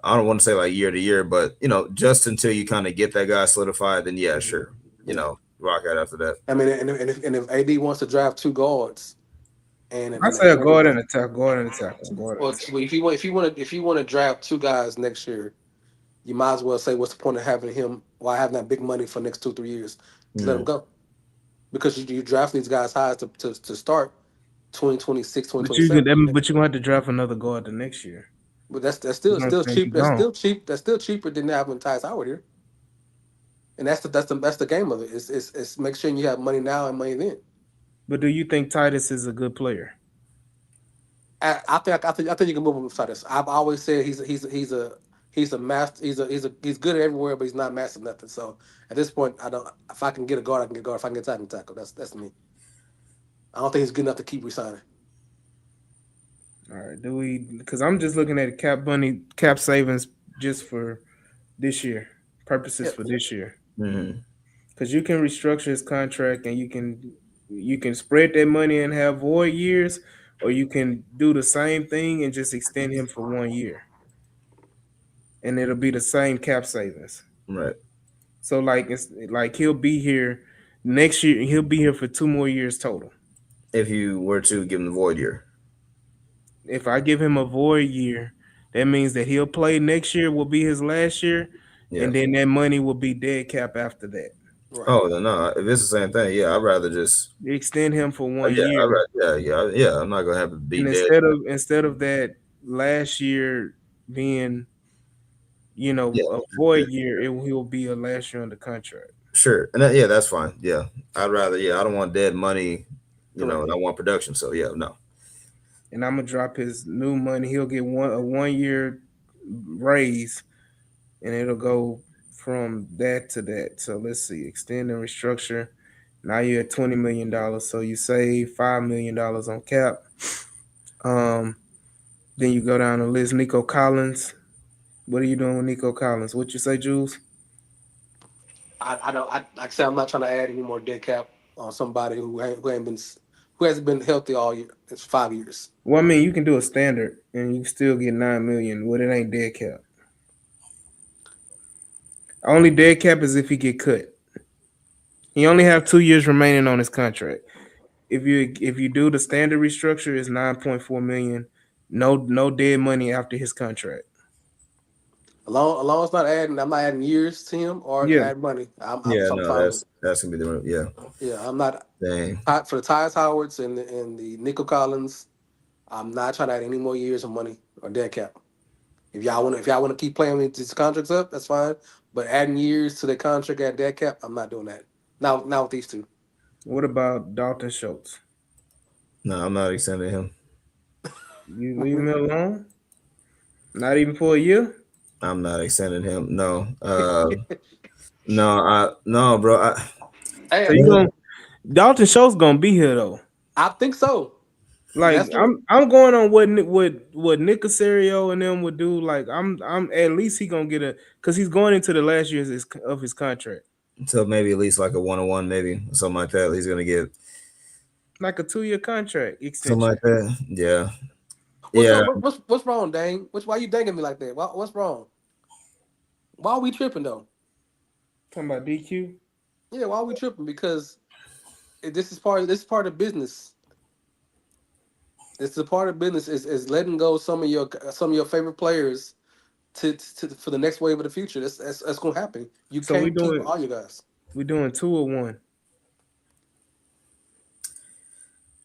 I don't want to say like year to year, but just until you kind of get that guy solidified, then yeah, sure, Yeah. rock out after that. I mean, and if AD wants to draft two guards and I and say a and guard and attack, guard and attack, guard and well, attack. if you want to draft two guys next year, you might as well say what's the point of having him? Why having that big money for next 2 3 years to let him Mm. go? Because you draft these guys high to start 2026, twenty But twenty seven. but you gonna have to draft another guard the next year. But that's You still know what still I'm saying? cheap. You That's don't. still cheap. That's still cheaper than having Tyus Howard here. And that's the game of it. It's make sure you have money now and money then. But do you think Titus is a good player? I think you can move him with Tyus. I've always said he's a master. He's good everywhere, but he's not master nothing. So at this point, I don't. If I can get a guard, I can get a guard. If I can get a tackle, tackle. That's me. I don't think he's good enough to keep resigning. All right. Do we? Because I'm just looking at cap savings just for this year, purposes Yeah, for this year. Hmm. Because you can restructure his contract and you can spread that money and have void years, or you can do the same thing and just extend him for 1 year, and it'll be the same cap savings. Right. So like it's like he'll be here next year. He'll be here for 2 more years total. If you were to give him the void year, If I give him a void year, that means that he'll play next year will be his last year, yeah. and then that money will be dead cap after that. right. Oh, then no. If it's the same thing, yeah, I'd rather just You extend him for one yeah, year, yeah. I'm not gonna have it be and dead. instead of that last year being Yeah, a yeah, void year, he'll be a last year under contract. sure. And yeah, that's fine. Yeah, I'd rather. Yeah, I don't want dead money. Correct. And I want production. So yeah, no. And I'm gonna drop his new money. He'll get a 1 year raise, and it'll go from that to that. So let's see, extend and restructure. Now you're at $20 million, so you save $5 million on cap. Um, then you go down the list. Nico Collins. What are you doing with Nico Collins? What you say, Jules? I don't. Like I said, I'm not trying to add any more dead cap on somebody who hasn't been healthy all year. It's 5 years. Well, I mean, you can do a standard and you still get 9 million. Well, it ain't dead cap. Only dead cap is if he get cut. He only have 2 years remaining on his contract. If you do the standard restructure, it's 9.4 million. No dead money after his contract. Along it's not adding. I'm not adding years to him or Yeah. add money. Yeah, I'm no, fine with it. that's gonna be the yeah. Yeah, I'm not Dang. for the Tyus Howards and the Nico Collins. I'm not trying to add any more years of money or dead cap. If y'all want to keep playing with these contracts up, that's fine. But adding years to the contract at dead cap, I'm not doing that. Now with these two. What about Dalton Schultz? No, I'm not extending him. You leave him alone? Not even for a year? I'm not extending him. No. No, bro. So Hey, you gonna Dalton Schultz gonna be here though. I think so. Like That's what. I'm going on what Nick Casario and them would do. Like I'm at least he gonna get a because he's going into the last years of his contract, So maybe at least like a 1-on-1, maybe something like that. He's gonna get like a 2-year contract something extension. like that. Yeah, What's yeah. up? What's wrong, Dang? Why you danging me like that? What's wrong? Why are we tripping though? Talking about DQ. Yeah, why are we tripping? Because this is part of business. It's a part of business is letting go some of your favorite players to for the next wave of the future. That's gonna happen. You So can't keep all you guys. we doing 2 or 1.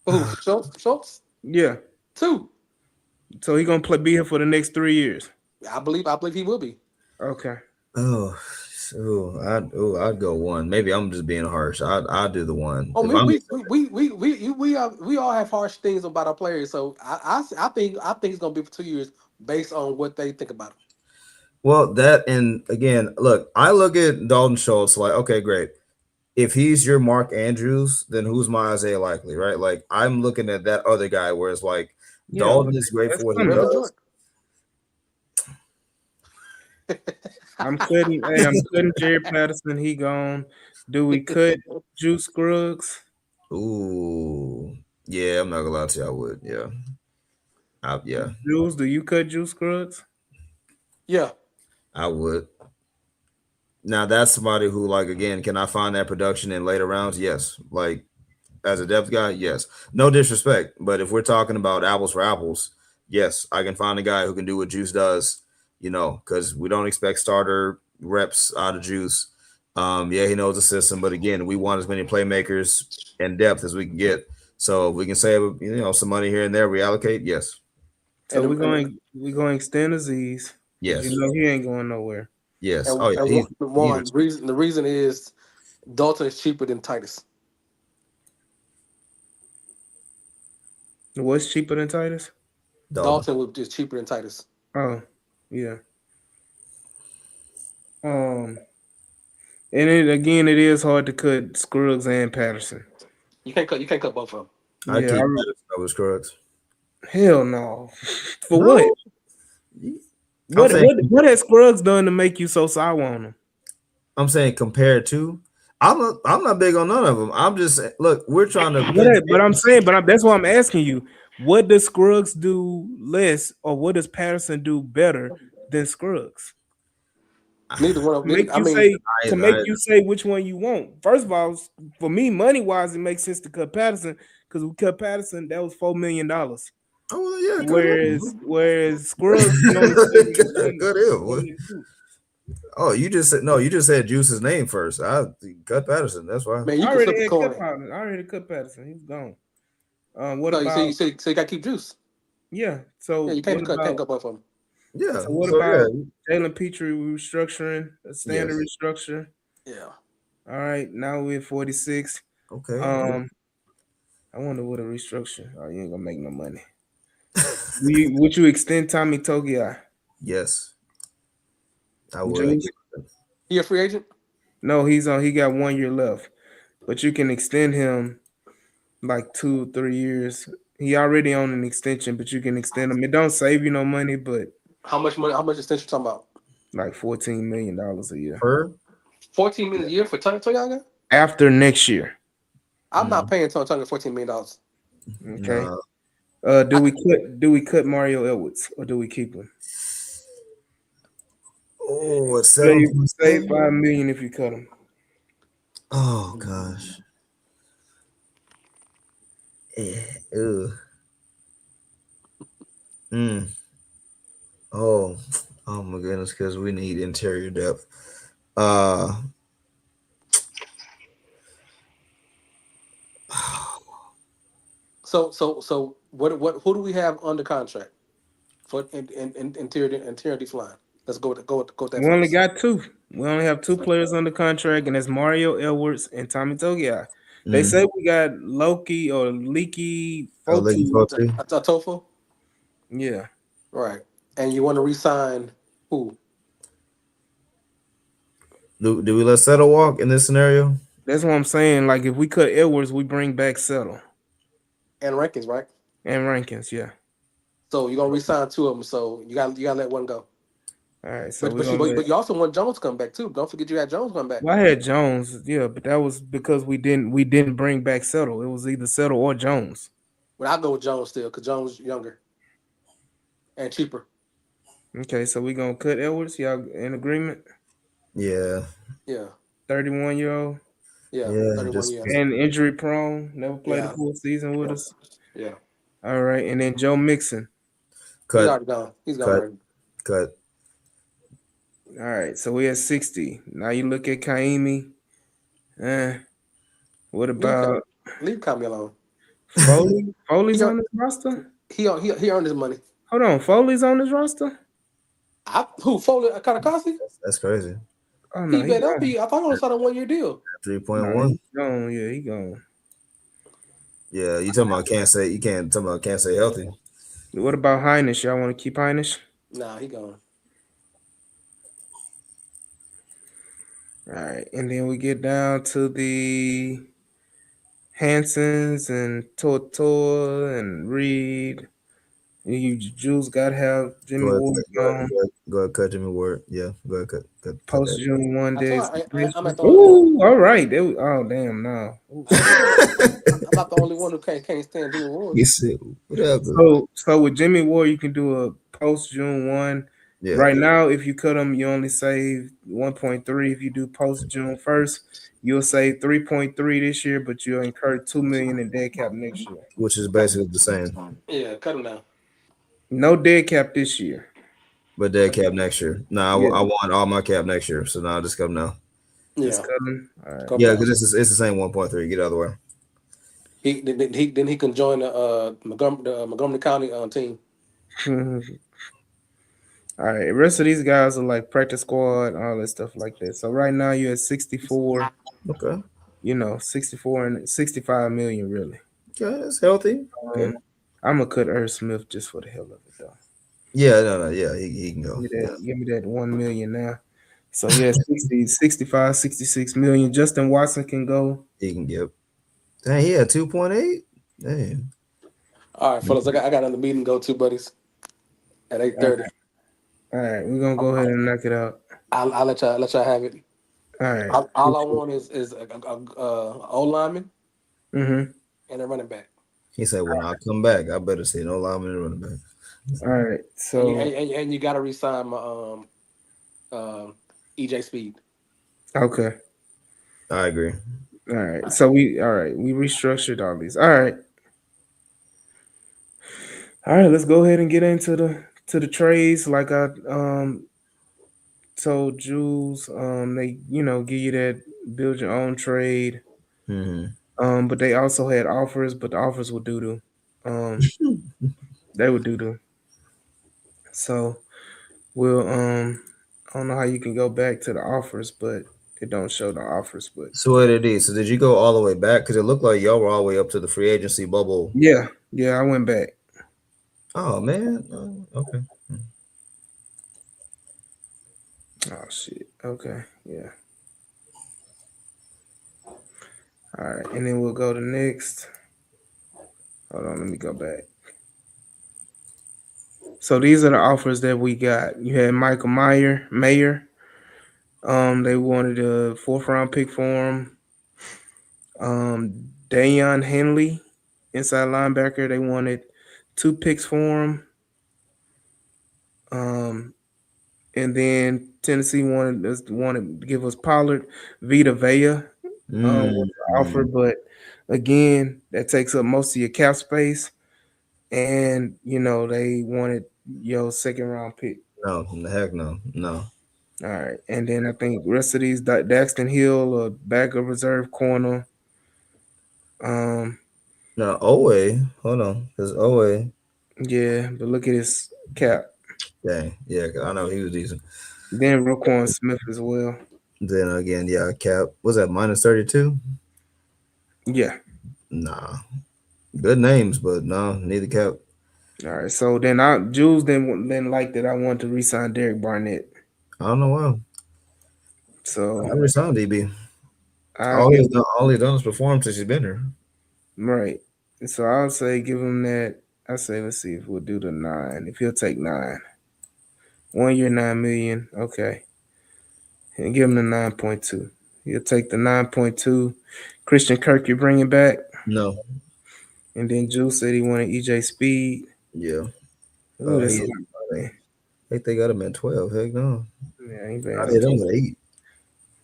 Oh, Schultz, Yeah. two. So he gonna be here for the next 3 years. I believe he will be. Okay. Oh, I'd go one. Maybe I'm just being harsh. I'd do the one. Oh, If me, I'm we all have harsh things about our players. So I think it's gonna be for 2 years based on what they think about him. well, that and again, look, I look at Dalton Schultz like, okay, great. If he's your Mark Andrews, then who's my Isaiah Likely, right? Like I'm looking at that other guy where it's like Yeah, but Dalton is great that's for what he coming. Reverend does. Jordan. I'm cutting Jerry Patterson, he gone. Do we cut Juice Scruggs? Ooh, yeah, I'm not gonna lie to you, I would. Yeah, yeah, Juice, do you cut Juice Scruggs? Yeah, I would. Now that's somebody who, like, again, can I find that production in later rounds? Yes. Like as a depth guy, yes. No disrespect, but if we're talking about apples for apples, yes, I can find a guy who can do what Juice does. Because we don't expect starter reps out of Juice. Yeah, he knows the system, but again, we want as many playmakers and depth as we can get. So if we can save, some money here and there, reallocate. Yes, So and we're going to extend Aziz because yes, he ain't going nowhere. yes. Oh yeah, and he's the reason is Dalton is cheaper than Titus. What's cheaper than Titus? Dalton. Dalton is cheaper than Titus. Oh, yeah. Um, and it is hard to cut Scruggs and Patterson. You can't cut both of them. I Yeah, keep Patterson over Scruggs. hell no. For what? No, I'm saying What has Scruggs done to make you so sour on him? compared to, I'm not big on none of them. I'm just look, we're trying to That's why I'm asking you. What does Scruggs do less, or what does Patterson do better than Scruggs? Neither one of them. Make I you mean, say I, to make I you say which one you want. First of all, for me, money wise, it makes sense to cut Patterson because we cut Patterson. That was $4 million. oh yeah, good Whereas Scruggs can only save you him. one, Good him. one and two. Oh, you just said Juice's name first. I cut Patterson. That's why. man, you I can flip already a had cut coin. Patterson. I already cut Patterson. He's gone. What So about you got to keep juice. yeah? Yeah, So you can't cut both of them. Yeah. what So about yeah. Jalen Petrie restructuring a standard Yes. restructure? Yeah. All right, now we're 46. Okay. I wonder what a restructure. Oh, you ain't gonna make no money. Would you extend Tommy Togiai? Yes, I would. Juice? He a free agent? No, he's on. He got 1 year left, but you can extend him like 2 3 years. He already on an extension, but you can extend him. It don't save you no money, but How much money? How much extension talking about? like $14 million a year 14 million a year for Toyaga? after next year. I'm not paying Toyaga $14 million. Okay. No. Do we cut Mario Edwards or do we keep him? Oh, it's Save 7.7. $5 million if you cut him. Oh gosh. Yeah. Ugh. Mm. Oh. Oh my goodness, because we need interior depth. Uh, So what who do we have under contract for interior D line? Let's go with that We only first. got two. We only have two players under contract, and that's Mario Edwards and Tommy Togiai. They mm, say we got Loki or Leaky oh, Leggy Fotu. Poultry. A TOEFL, Yeah, right? And you want to resign who? Do we let Settle walk in this scenario? that's what I'm saying. Like if we cut Edwards, we bring back Settle And Rankins, right? and Rankins. Yeah. So you're gonna resign two of them. So you gotta let one go. All right, so But we're but you gonna but, let. but you also want Jones to come back too. Don't forget you had Jones come back. Well, I had Jones, yeah, but that was because we didn't bring back Settle. It was either Settle or Jones. But I'll go with Jones still because Jones younger and cheaper. Okay, so we're gonna cut Edwards. Y'all in agreement? Yeah, Yeah, 31-year-old yeah, yeah. 31 Just years. and injury prone, never played a Yeah, full season with yeah, us. yeah. All right, and then Joe Mixon. He's cut, already gone. He's gone cut, already. cut. All right, so we at 60. Now you look at Kaimi. Eh, what Leave about Cam- leave Kami alone. Foley? He Foley's earned, on this roster? he earned his money. Hold on, Foley's on this roster? Who Foley Katakasi? That's crazy. Oh no, He he bet up. gone. I thought he only signed a 1 year deal. Three No, one. he gone. Yeah, he gone. Yeah, you talking about can't say you can't talking about can't say healthy. What about Heinisch? Y'all want to keep Heinisch? Nah, he gone. All right, and then we get down to the Hansons and Tortor and Reed. You Jules got to have Go Jimmy ahead, Ward gone. go ahead, cut Jimmy Ward. Yeah, go ahead, cut Post June one I day. told I'm not the only one. Ooh, all right. Oh damn, no. Ooh. I'm not the only one who can't stand Jimmy Ward. You see what happened? So with Jimmy Ward, you can do a post June 1. Yeah, Right now, if you cut them, you only save 1.3. If you do post June 1st, you'll save 3.3 this year, but you'll incur 2 million in dead cap next year. which is basically the same, Yeah, cut him down. No dead cap this year. but dead cap next year. No, Yeah, I want all my cap next year, so now just come now. just Yeah, cut them. All right. cut him Yeah, down. because it's the same 1.3. Get out of the way. He can join the Montgomery County team. All right. The rest of these guys are like practice squad, all that stuff like that. So right now you're at 64, Okay, 64 and 65 million really. okay, it's healthy. Okay. Um, I'm gonna cut Irv Smith just for the hell of it though. Yeah, no, yeah, he can go. Yeah, Give me that 1 million now. So yeah, 60, 65, 66 million. Justin Watson can go. he can give. Dang, he had 2.8. Dang. All right, fellas, I got another meeting to go to, buddies, at All 8:30. right, all right, we're gonna go ahead and knock it out. I'll let y'all have it. All right. All I want is a O lineman Mm-hmm. and a running back, He said, "When I come back, I better see no lineman and running back." All right. So and you got to resign my EJ Speed. okay. I agree. All right. So we restructured all these. All right. All right, let's go ahead and get into the trades. Like I told Jules, they give you that build your own trade. Hmm. But they also had offers, but the offers were doo doo. They were doo doo. So we'll I don't know how you can go back to the offers, but it don't show the offers. But So what it is? So did you go all the way back? Because it looked like y'all were all the way up to the free agency bubble. yeah, I went back. Oh man. Oh, okay. Oh shit. Okay, yeah. All right, and then we'll go to next. Hold on, let me go back. So these are the offers that we got. You had Michael Mayer. They wanted a 4th-round pick for him. Dayon Henley, inside linebacker. They wanted 2 picks for him. And then Tennessee wanted to give us Pollard, Vita Vea was the offer, but again, that takes up most of your cap space, and they wanted your 2nd-round pick. No, the heck no, no, All right, and then I think the rest of these Daxton Hill, back of reserve corner. Um, no. Owe, hold on, because Owe, yeah, but look at his cap. dang, yeah, 'cause I know he was decent. Then Roquan Smith as well. Then again, yeah, Cap was that -32? Yeah. Nah, good names, but no, neither Cap. All right. So then Jules then liked that I wanted to resign Derek Barnett. I don't know why. So I resigned DB. I'll give him All he's done is perform since he's been here. right. So I'll say give him that. I say let's see if we'll do the 9. If he'll take 9. 1 year 9 million. Okay. And give him the 9.2. He'll take the 9.2. Christian Kirk, you bring it back. No, And then Jules said he wanted EJ Speed. yeah. Ooh, that's a He, lot of money. I think they got him at 12. Heck no. Yeah, he been I up did to him at 8.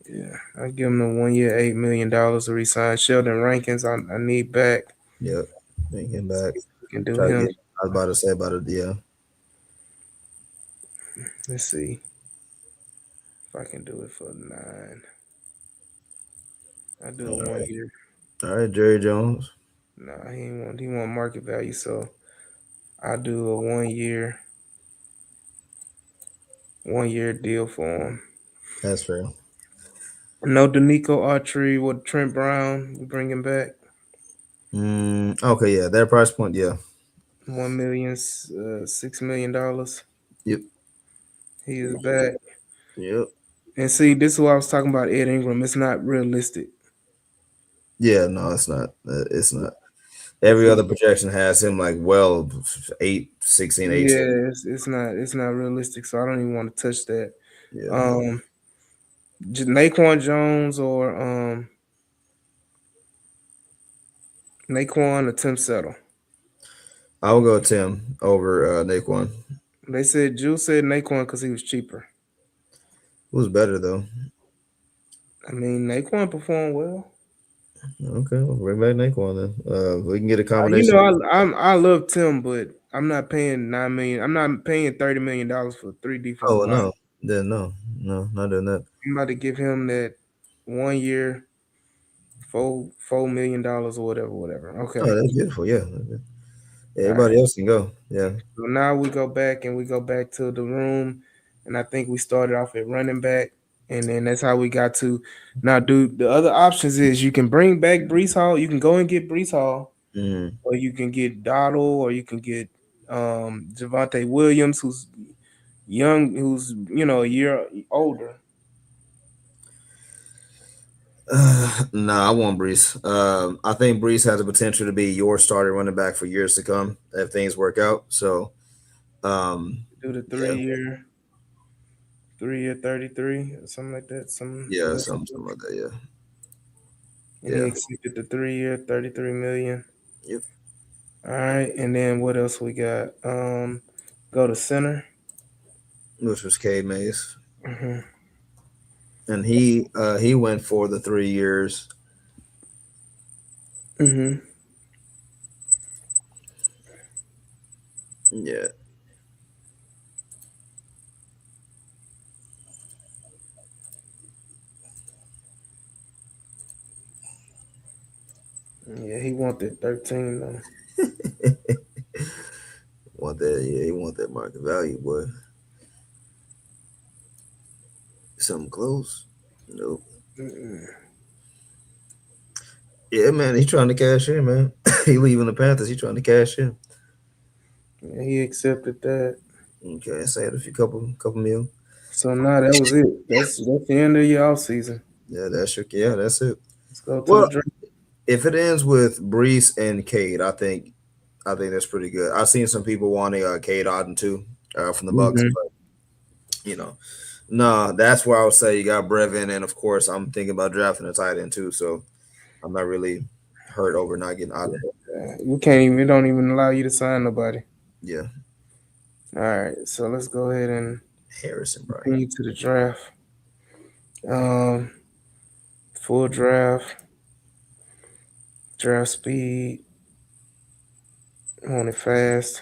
yeah. I give him the 1 year $8 million to resign. Sheldon Rankins, I need back. Yep. Bring him back. We can do Try to him. get. I was about to say about it. Yeah. Let's see if I can do it for 9. I do All it one right. year. All right, Jerry Jones. Nah, he want market value, so I do a 1 year deal for him. That's fair. No Danico Autry with Trent Brown. We bring him back. Okay, yeah, that price point, yeah. 1 million, $6 million. Yep. He is back. Yep. And see, this is what I was talking about. Ed Ingram. It's not realistic. Yeah, no, it's not. It's not. If Every he, other projection has him like well 8, 16, 18. yeah, it's not realistic. So I don't even want to touch that. Yeah. Um, Naquan Jones or Naquan or Tim Settle. I will go Tim over Naquan. They said Jules said Naquan because he was cheaper. Who's better though? I mean, Naquan performed well. Okay, we'll bring back Naquan then. We can get a You combination. know, I love Tim, but I'm not paying 9 million. I'm not paying $30 million for 3 defensive Oh line. no, then no, not doing that. I'm about to give him that 1 year, $4 million or whatever. Oh, Okay. that's beautiful. Yeah. All right. Everybody else can go. Yeah. So now we go back to the room, and I think we started off at running back, and then that's how we got to now. Dude, the other options is you can bring back Brees Hall. You can go and get Brees Hall, Mm. or you can get Dottle, or you can get Javante Williams, who's young, who's a year older. No, I want Brees. I think Brees has the potential to be your starter running back for years to come if things work out. So, Do the yeah, 3 year 33 or something like that. yeah, Something something like that. Yeah, and he yeah, accepted the 3 year 33 million. yep. All right, and then what else we got? Go to center. Which was K Mays, Hmm. and he went for the 3 years. Hmm. Yeah, Yeah, he wanted 13 though. want that. Yeah, he want that market value, boy. Something close. Nope. Mm-mm. Yeah, man, he's trying to cash in, man. He leaving the Panthers. He trying to cash in. Yeah, he accepted that. Okay, say it a few couple mil. So now that was it. That's the end of your off season. Yeah, that's it. Let's go to the Well, draft. if it ends with Brees and Cade, I think that's pretty good. I've seen some people wanting Cade Otton too from the Bucks, Hmm. but you know, no, that's where I would say you got Brevin, and of course I'm thinking about drafting a tight end too. So I'm not really hurt over not getting Otton. We can't even. We don't even allow you to sign nobody. Yeah, All right, so let's go ahead and Harrison, bro. continue to the draft. Um, full draft speed. Want it fast.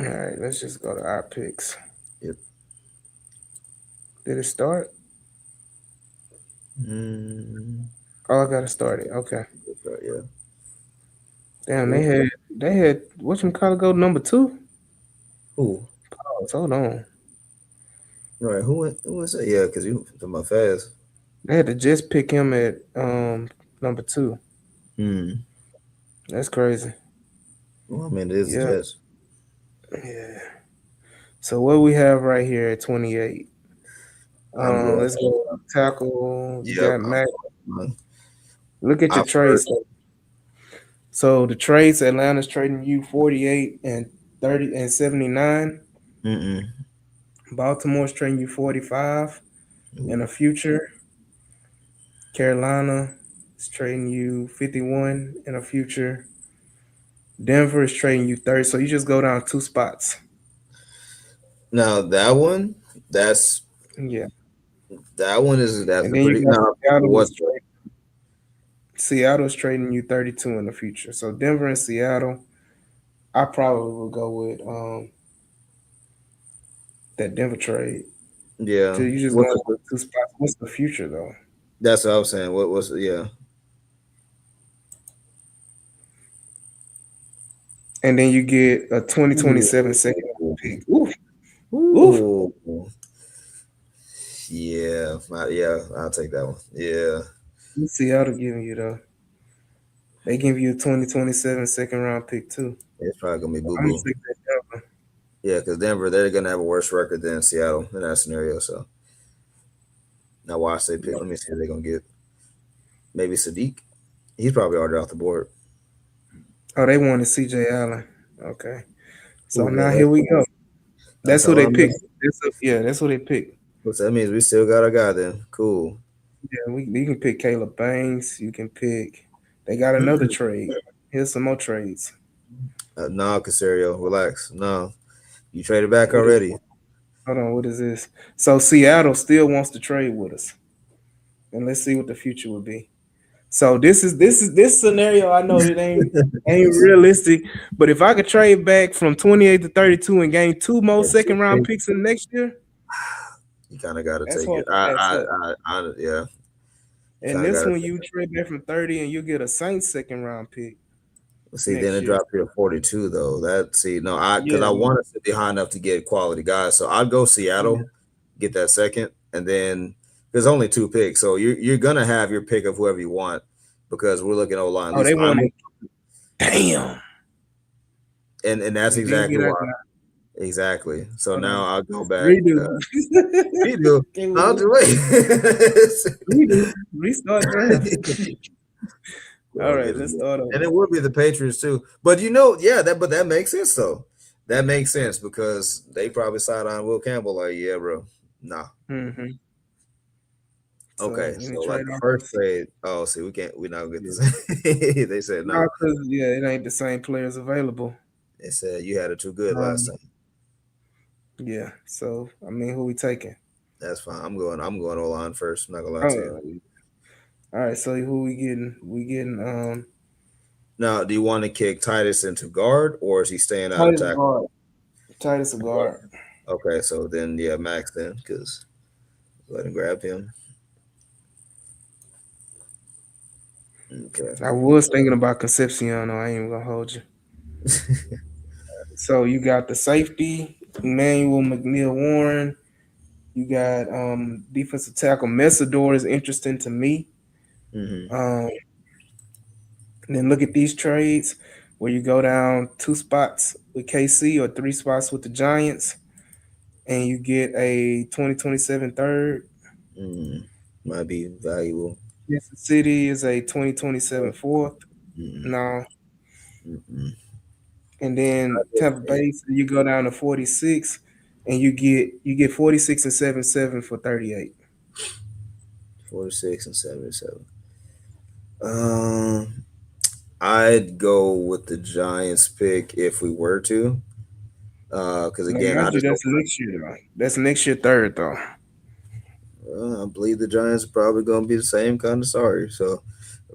All right, let's just go to our picks. Yep. Did it start? Mm, Oh, I gotta start it. Okay. that's right, yeah. Damn, Who? they had what you call it go number two? Who? Oh, hold on. Right. Who went? Who was that? Yeah, because you talking about fast. They had to just pick him at number two. Hmm. That's crazy. Well, I mean, it is the Yeah. Jets. Yeah. So what we have right here at 28. I'm going. Let's go tackle. You Yep. got Mac. I'm, Look at your I trades. first. So the trades, Atlanta's trading you 48 and 30 and 79. Mm-mm. Baltimore's trading you 45 and Ooh. a future. Carolina is trading you 51 and a future. Denver is trading you 30. So you just go down two spots. Now that one, that's Yeah. that one is that's And a then you pretty got now Seattle what is Seattle's trading you 32 in the future. So Denver and Seattle, I probably will go with that Denver trade. yeah So you just what going down two spots. What's the future though? that's what I was saying. What was yeah. And then you get a 2027 second Ooh. pick. Oof, oof. Ooh. Yeah, yeah, I'll take that one. Yeah, Let's see how they're giving you though. They give you a 2027 second round pick too. it's probably gonna be Boo I'm gonna Boo. take that Denver. Yeah, because Denver they're gonna have a worse record than Seattle in that scenario. So now watch they pick. Let me see if they're gonna get maybe Sadiq. He's probably already off the board. Oh, they wanted CJ Allen. Okay. So Ooh, now yeah, here we go. that's That's who all they I'm picked. missing. Yeah, that's who they picked. So that means we still got our guy then. Cool. Yeah, you can pick Caleb Banks. You can pick. They got another trade. Here's some more trades. No, Casario, relax. No, you traded back What is? already. Hold on. What is this? So Seattle still wants to trade with us, and let's see what the future will be. So this scenario. I know it ain't realistic, but if I could trade back from 28 to 32 and gain two more That's second two round things. picks in the next year, You kind of got to that's take hard it. to pass up. Yeah, And kind of this got to one take you trade back from 30 and you get a Saints second round pick it. See, then next it year. dropped to 42 though. That see, no, because Yeah, I want to sit behind enough to get quality guys. So I'd go yeah. Seattle, get that second, and then there's only two picks, so you're gonna have your pick of whoever you want because we're looking O line. At Oh, least they I'm, wanted. Damn. and that's We didn't exactly get our why. guy. Exactly. So Hold now on. I'll go back. Redo. Me do. Okay, I'll we do it. redo. Restart draft. All Well, right, get it. let's start And over. it would be the Patriots too. But yeah, that makes sense though. That makes sense because they probably side on Will Campbell like, yeah, bro. Nah. Mm-hmm. So Okay. any So like trade the first offers? trade, oh, see, we're not gonna get Yeah. this. They said No, no. because yeah, it ain't the same players available. They said you had it too good last Um, time. yeah. So I mean, who we taking? That's fine. I'm going O line first. I'm not gonna lie to you. Oh, all right. So who we getting? We getting Now, do you want to kick Titus into guard or is he staying out of Titus tackle? guard. Titus a guard. Okay, so then yeah, Max then, because let him grab him. Okay. I was thinking about Concepcion. Though, I ain't even gonna hold you. So you got the safety, Emmanuel McNeil Warren. You got defensive tackle Messador is interesting to me. hmm Um, and then look at these trades where you go down two spots with KC or three spots with the Giants, and you get a 2027 third. Mm, might be valuable. Kansas City is a 2027 fourth. Mm-mm, No, mm-mm. and then Tampa Bay, so you go down to 46, and you get 46 and 77 for 38. 46 and 77. Um, I'd go with the Giants pick if we were to. Because And again, I mind you, just don't. that's next year though. That's next year third though. I believe the Giants are probably gonna be the same kind of sorry. So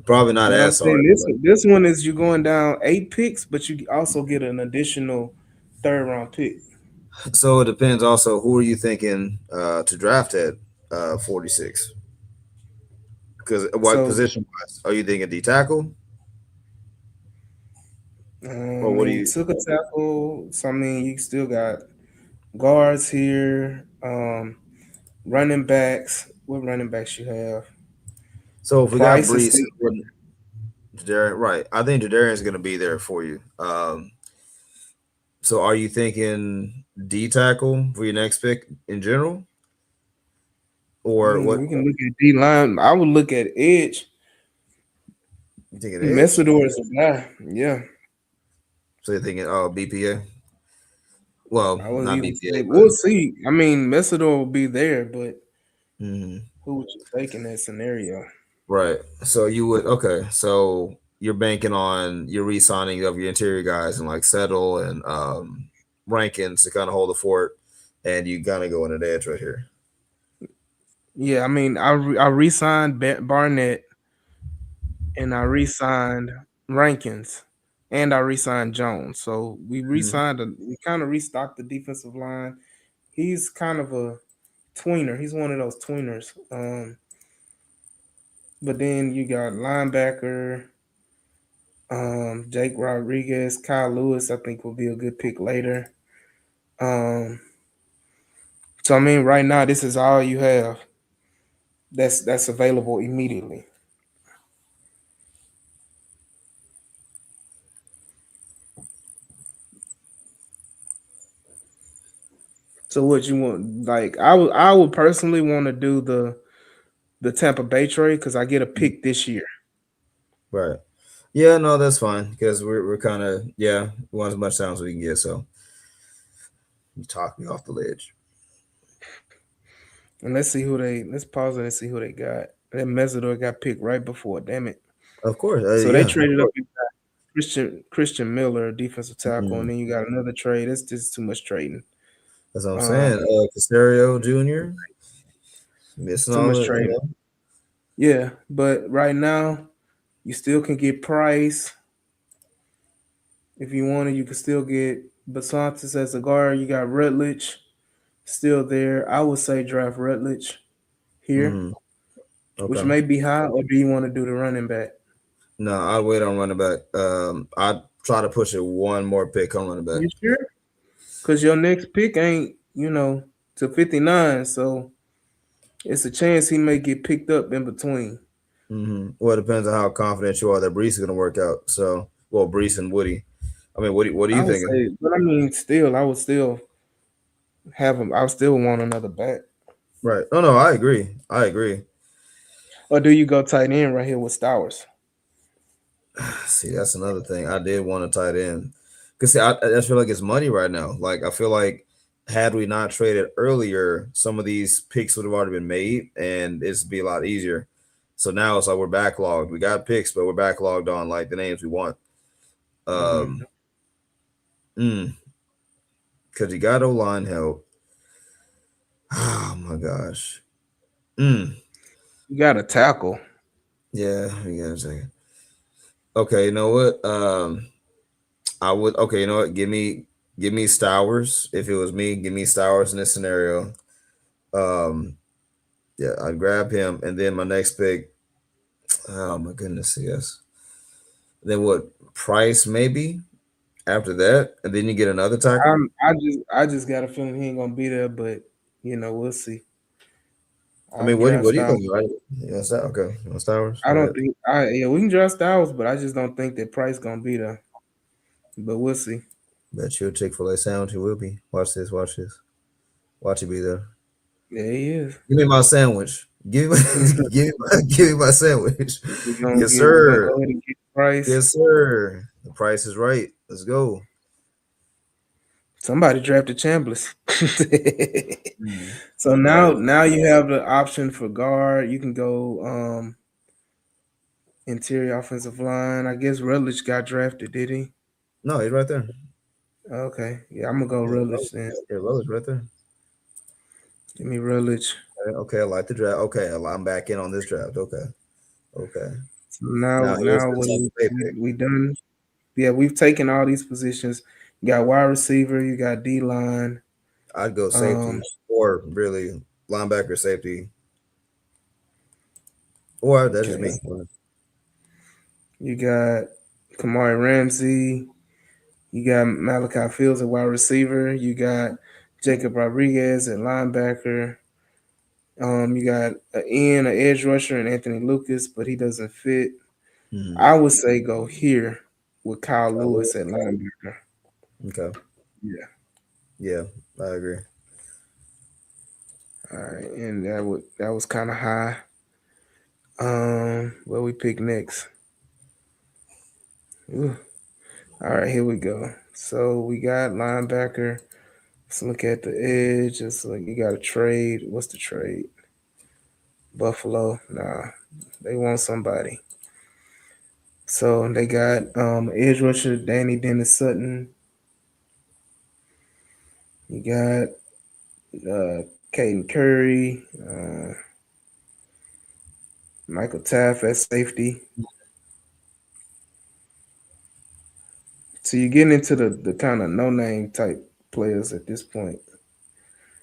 probably not But I'm as sorry. saying this one is you going down eight picks, but you also get an additional third round pick. So it depends. Also, who are you thinking to draft at 46? Because what So position wise are you thinking? D tackle I or what do mean, you? took a tackle. So I mean, you still got guards here, running backs. What running backs you have? So if we got Price is Brees, still Jadarian, right? I think Jadarian's going to be there for you. So are you thinking D tackle for your next pick in general, I or mean, what? we can look at D line. I would look at edge. You thinking edge? Messidor is a guy. Yeah, So you're thinking BPA? Well, I would not even BPA, say but we'll see. I mean, Messidor will be there, but mhm. who would you take in that scenario? Right. So you would okay. So you're banking on your re-signing of your interior guys and like Settle and Rankins to kind of hold the fort, and you kind of go on an edge right here. Yeah, I mean, I re-signed Barnett and I re-signed Rankins and I re-signed Jones. So we Mhm. re-signed. We kind of restocked the defensive line. He's kind of a tweener. He's one of those tweeners. But then you got linebacker, Jake Rodriguez, Kyle Lewis. I think will be a good pick later. Um, so I mean, right now this is all you have. That's available immediately. So what you want? Like I would personally want to do the Tampa Bay trade because I get a pick this year. Right. Yeah. No, that's fine because we're kind of we want as much time as we can get. So you talk me off the ledge. And let's pause it and see who they got. That Mesidor got picked right before. Damn it. Of course. So they Yeah. Of traded up course. and got Christian Miller, defensive tackle, and Mhm. then you got another trade. That's just too much trading. That's what I'm saying. Um, Casario Jr. missing too all much the trading. Yeah, but right now you still can get Price if you wanted. You can still get Basantis as a guard. You got Rutledge still there. I would say draft Rutledge here, Mhm. which Okay. may be high, or do you want to do the running back? No, I'd wait on running back. I'd try to push it one more pick on running back. You sure? Because your next pick ain't, to 59. So it's a chance he may get picked up in between. Well, it depends on how confident you are that Brees is going to work out. So, well, Brees and Woody. I mean, what are I you would thinking? say, but I mean, still, I would still have him. I would still want another back. Right. Oh no, I agree. I agree. Or do you go tight end right here with Stowers? See, that's another thing. I did want a tight end because see, I just feel like it's money right now. Like I feel like had we not traded earlier, some of these picks would have already been made, and it's be a lot easier. So now it's like we're backlogged. We got picks, but we're backlogged on like the names we want. Mm-hmm. Um, because you got O line help. Oh my gosh. Mm, You got a tackle. yeah, we got a second. Okay, you know what? I would. Okay, you know what? Give me Stowers. If it was me, give me Stowers in this scenario. Um, yeah, I'd grab him, and then my next pick. Oh my goodness, yes. Then what? Price maybe after that, and then you get another tackle. I just got a feeling he ain't gonna be there, but we'll see. I I mean, what draft do you Styles. think? Right? Yes, that okay. You want Stowers? I All don't right. think I yeah we can draft Styles, but I just don't think that Price gonna be there. But we'll see. Bet you a Chick-fil-A sandwich. He will be. Watch this. Watch this. Watch it be there. Yeah, he is. Give me my sandwich. Give me, give me my sandwich. Yes, We're gonna sir. go ahead and get Price. Yes, sir. The price is right. Let's go. Somebody drafted Chambliss. Mm. So now Right. now you have the option for guard. You can go interior offensive line. I guess Rutledge got drafted, did he? No, he's right there. Okay. Yeah, I'm gonna go Yeah, Rutledge then. Rose right there. Give me Rutledge. Okay, I like the draft. Okay, I'm back in on this draft. Okay. Okay. So now Now here's now the Tampa we, Bay we pick. we done. Yeah, we've taken all these positions. You got wide receiver. You got D line. I'd go Um, safety or really linebacker safety, or that's just okay. me. You got Kamari Ramsey. You got Malachi Fields at wide receiver. You got Jacob Rodriguez at linebacker. You got an edge rusher, and Anthony Lucas, but he doesn't fit. Mm-hmm. I would say go here with Kyle Lewis at linebacker. Okay. Yeah. Yeah, I agree. All right, and that was kind of high. What we pick next? Ooh. All right, here we go. So we got linebacker. Let's look at the edge. It's like you got a trade. What's the trade? Buffalo. Nah, they want somebody. So they got edge rusher Danny Dennis Sutton. You got Caden Curry, Michael Taft at safety. So you're getting into the kind of no name type players at this point.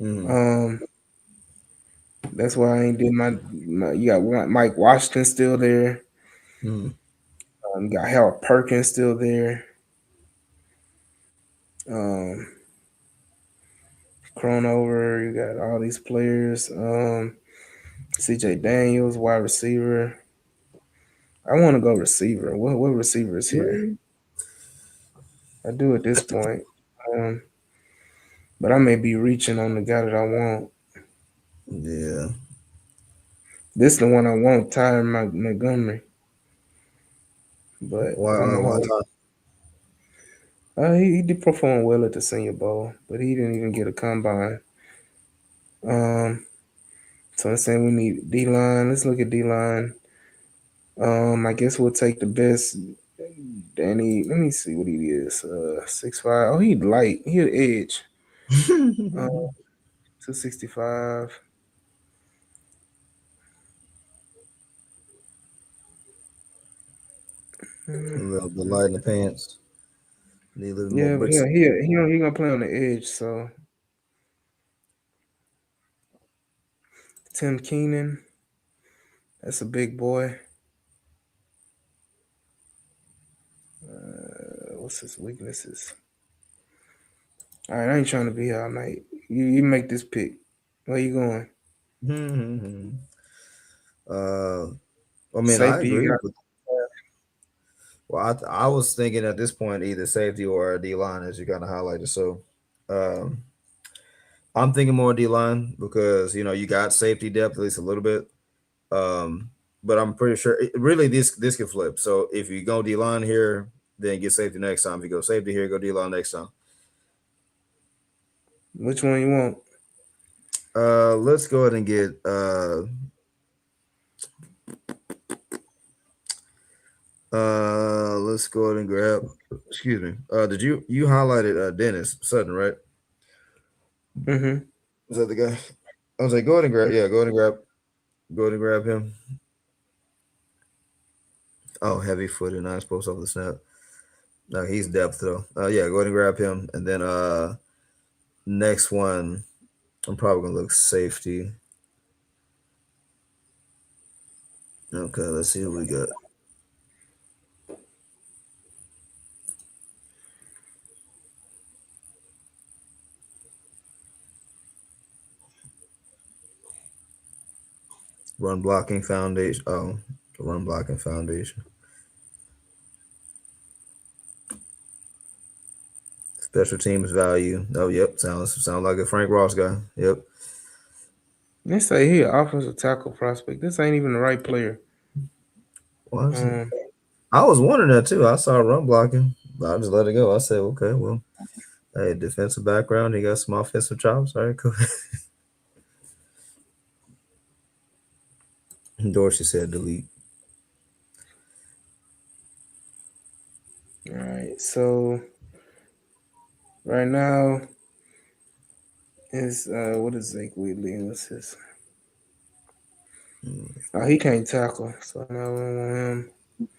Mm-hmm. Um, that's why I ain't did my you got Mike Washington still there. Mm-hmm. You got Harold Perkins still there. Um, Cronover, you got all these players. CJ Daniels, wide receiver. I want to go receiver. What receiver is here? Really? I do at this point. Um, but I may be reaching on the guy that I want. Yeah. This is the one I want, Tyler Montgomery. But Why? I'm gonna Why hold. time? He did perform well at the Senior Bowl, but he didn't even get a combine. Um, so I'm saying we need D line. Let's look at D line. I guess we'll take the best. Danny, let me see what he is. 6'5". Oh, he light. He an edge. 265. A little bit light in the pants. Need a little more Yeah, but bricks. he gonna play on the edge. So Tim Keenan, that's a big boy. What's his weaknesses? All right, I ain't trying to be here all night. You make this pick. Where you going? uh, I mean, I Safety. You agree. got. But, well, I was thinking at this point either safety or D line, as you kind of highlighted. So, um, I'm thinking more D line because you got safety depth at least a little bit. Um, but I'm pretty sure really this can flip. So if you go D line here, then get safety next time. If you go safety here, go D line next time. Which one you want? Let's go ahead and get let's go ahead and grab. Excuse me. Did you highlighted Dennis Sutton, right? Mm-hmm. Is that the guy? I was like, go ahead and grab. Yeah, go ahead and grab him. Oh, heavy footed, nice post off the snap. No, he's depth though. Yeah, go ahead and grab him, and then next one, I'm probably gonna look safety. Okay, let's see who we got. Run blocking foundation. Oh, the run blocking foundation. Special teams value. Oh, yep. Sound like a Frank Ross guy. Yep. They say he an offensive tackle prospect. This ain't even the right player. Well, Um, I was wondering that too. I saw run blocking. I just let it go. I said, okay, well, hey, defensive background. He got some offensive chops. All right, cool. Dorsey said delete. all right. So right now is what is Zake Wheatley? What's his? Oh, he can't tackle. So now we don't want him.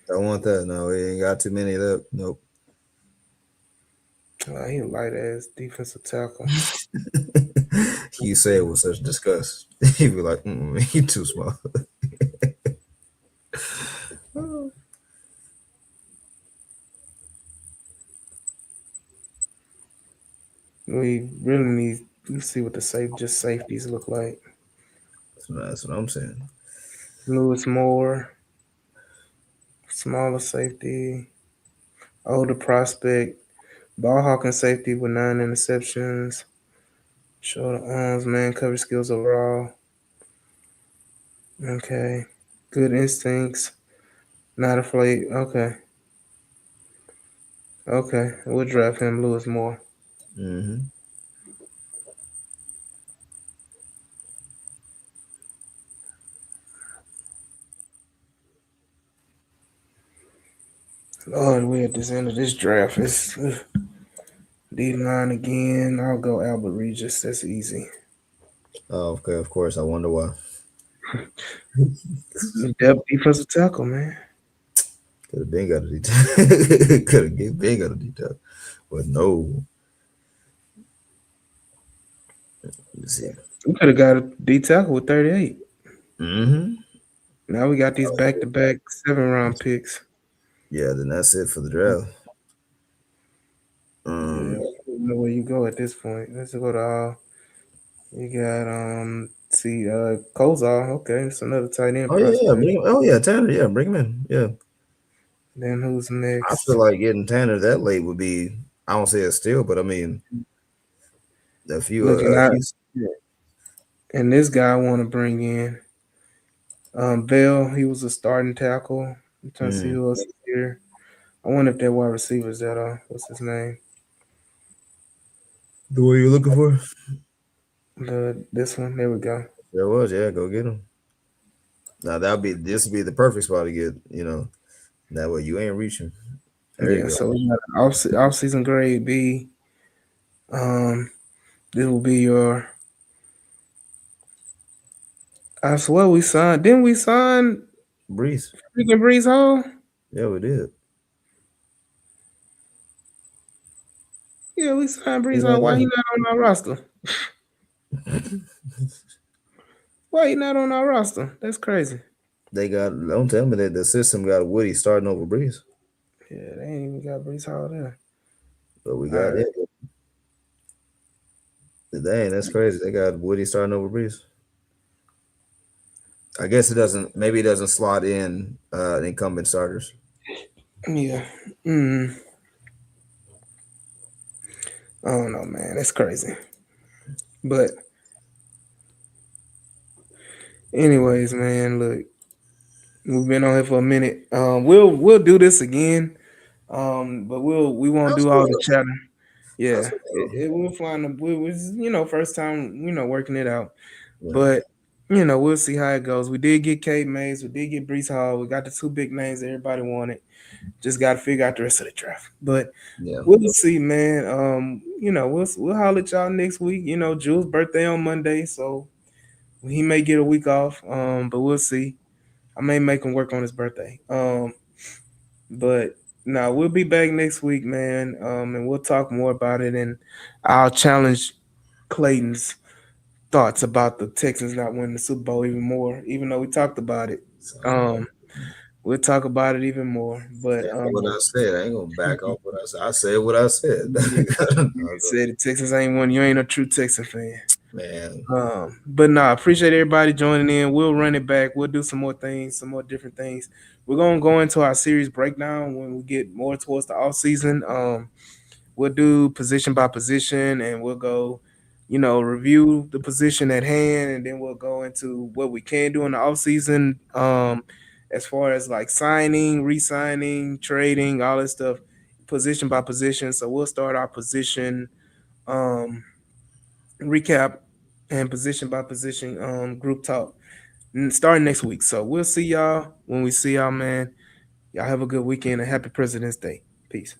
Don't want that. No, he ain't got too many of that. Nope. He a light ass defensive tackle. You say it with such disgust. He'd be like, he too small. We really need to see what the safeties look like. That's what I'm saying. Lewis Moore, smaller safety, older prospect, ball hawking safety with 9 interceptions, shorter arms, man, cover skills overall. Okay, good instincts, not afraid. Okay, we'll draft him, Lewis Moore. Hmm. Lord, we're at this end of this draft. It's D line again. I'll go Albert Regis. That's easy. Oh, okay, of course. I wonder why. Depth defensive tackle, man. Could have been got a detail. Could have been got a detail. But no. Let's see. We could have got a D tackle with 38. Mm-hmm. Now we got these back to back 7 round picks. Yeah, then that's it for the draft. Yeah, Um, I don't know where you go at this point. Let's go to you got see Kozar. Okay, it's another tight end oh yeah, yeah, prospect. oh yeah, Tanner, yeah, bring him in. Yeah. Then who's I feel next? like getting Tanner that late would be, I don't say a steal, but I mean Looking a at few. and this guy I want to bring in Bell. He was a starting tackle. I'm trying to see Mm, who else is here. I wonder if that wide receiver is that what's his name? the way you're looking for? This one. There we go. There was, yeah, go get him. Now this would be the perfect spot to get, that way you ain't reaching. There you Yeah, go. so we got an off season grade B. This will be your. I swear we signed. Didn't we sign Breeze. freaking Breeze Hall? Yeah, we did. Yeah, we signed Breeze You Hall. know Why he that? not on our roster? Why he not on our roster? That's crazy. They got, don't tell me that the system got Woody starting over Breeze. Yeah, they ain't even got Breeze Hall there. But we All got right. it. Dang, that's crazy. They got Woody starting over Breeze. I guess it doesn't. Maybe it doesn't slot in incumbent starters. Yeah. Mm. I don't know, man. That's crazy. But anyways, man, look, we've been on here for a minute. We'll do this again. But we won't That's do all cool. the chatting. Yeah, That's cool. we'll find them. We was first time working it out, Yeah. but we'll see how it goes. We did get Kate Mays, we did get Brees Hall, we got the 2 big names that everybody wanted. Just got to figure out the rest of the draft. But Yeah. we'll see, man. We'll holler at y'all next week. Jules' birthday on Monday, so he may get a week off. But we'll see. I may make him work on his birthday. But no, we'll be back next week, man. And we'll talk more about it. And I'll challenge Clayton's thoughts about the Texans not winning the Super Bowl even more, even though we talked about it. So, We'll talk about it even more. But that's what I said. I ain't gonna back off what I said. I said what I said. you said the Texans ain't one. You ain't a true Texan fan. Man, But nah, appreciate everybody joining in. We'll run it back. We'll do some more things, some more different things. We're gonna go into our series breakdown when we get more towards the off season. We'll do position by position, and we'll go, review the position at hand, and then we'll go into what we can do in the off season. As far as like signing, re-signing, trading, all that stuff, position by position. So we'll start our position. Um, recap and position by position group talk starting next week. So we'll see y'all when we see y'all, man. Y'all have a good weekend and happy President's Day. Peace.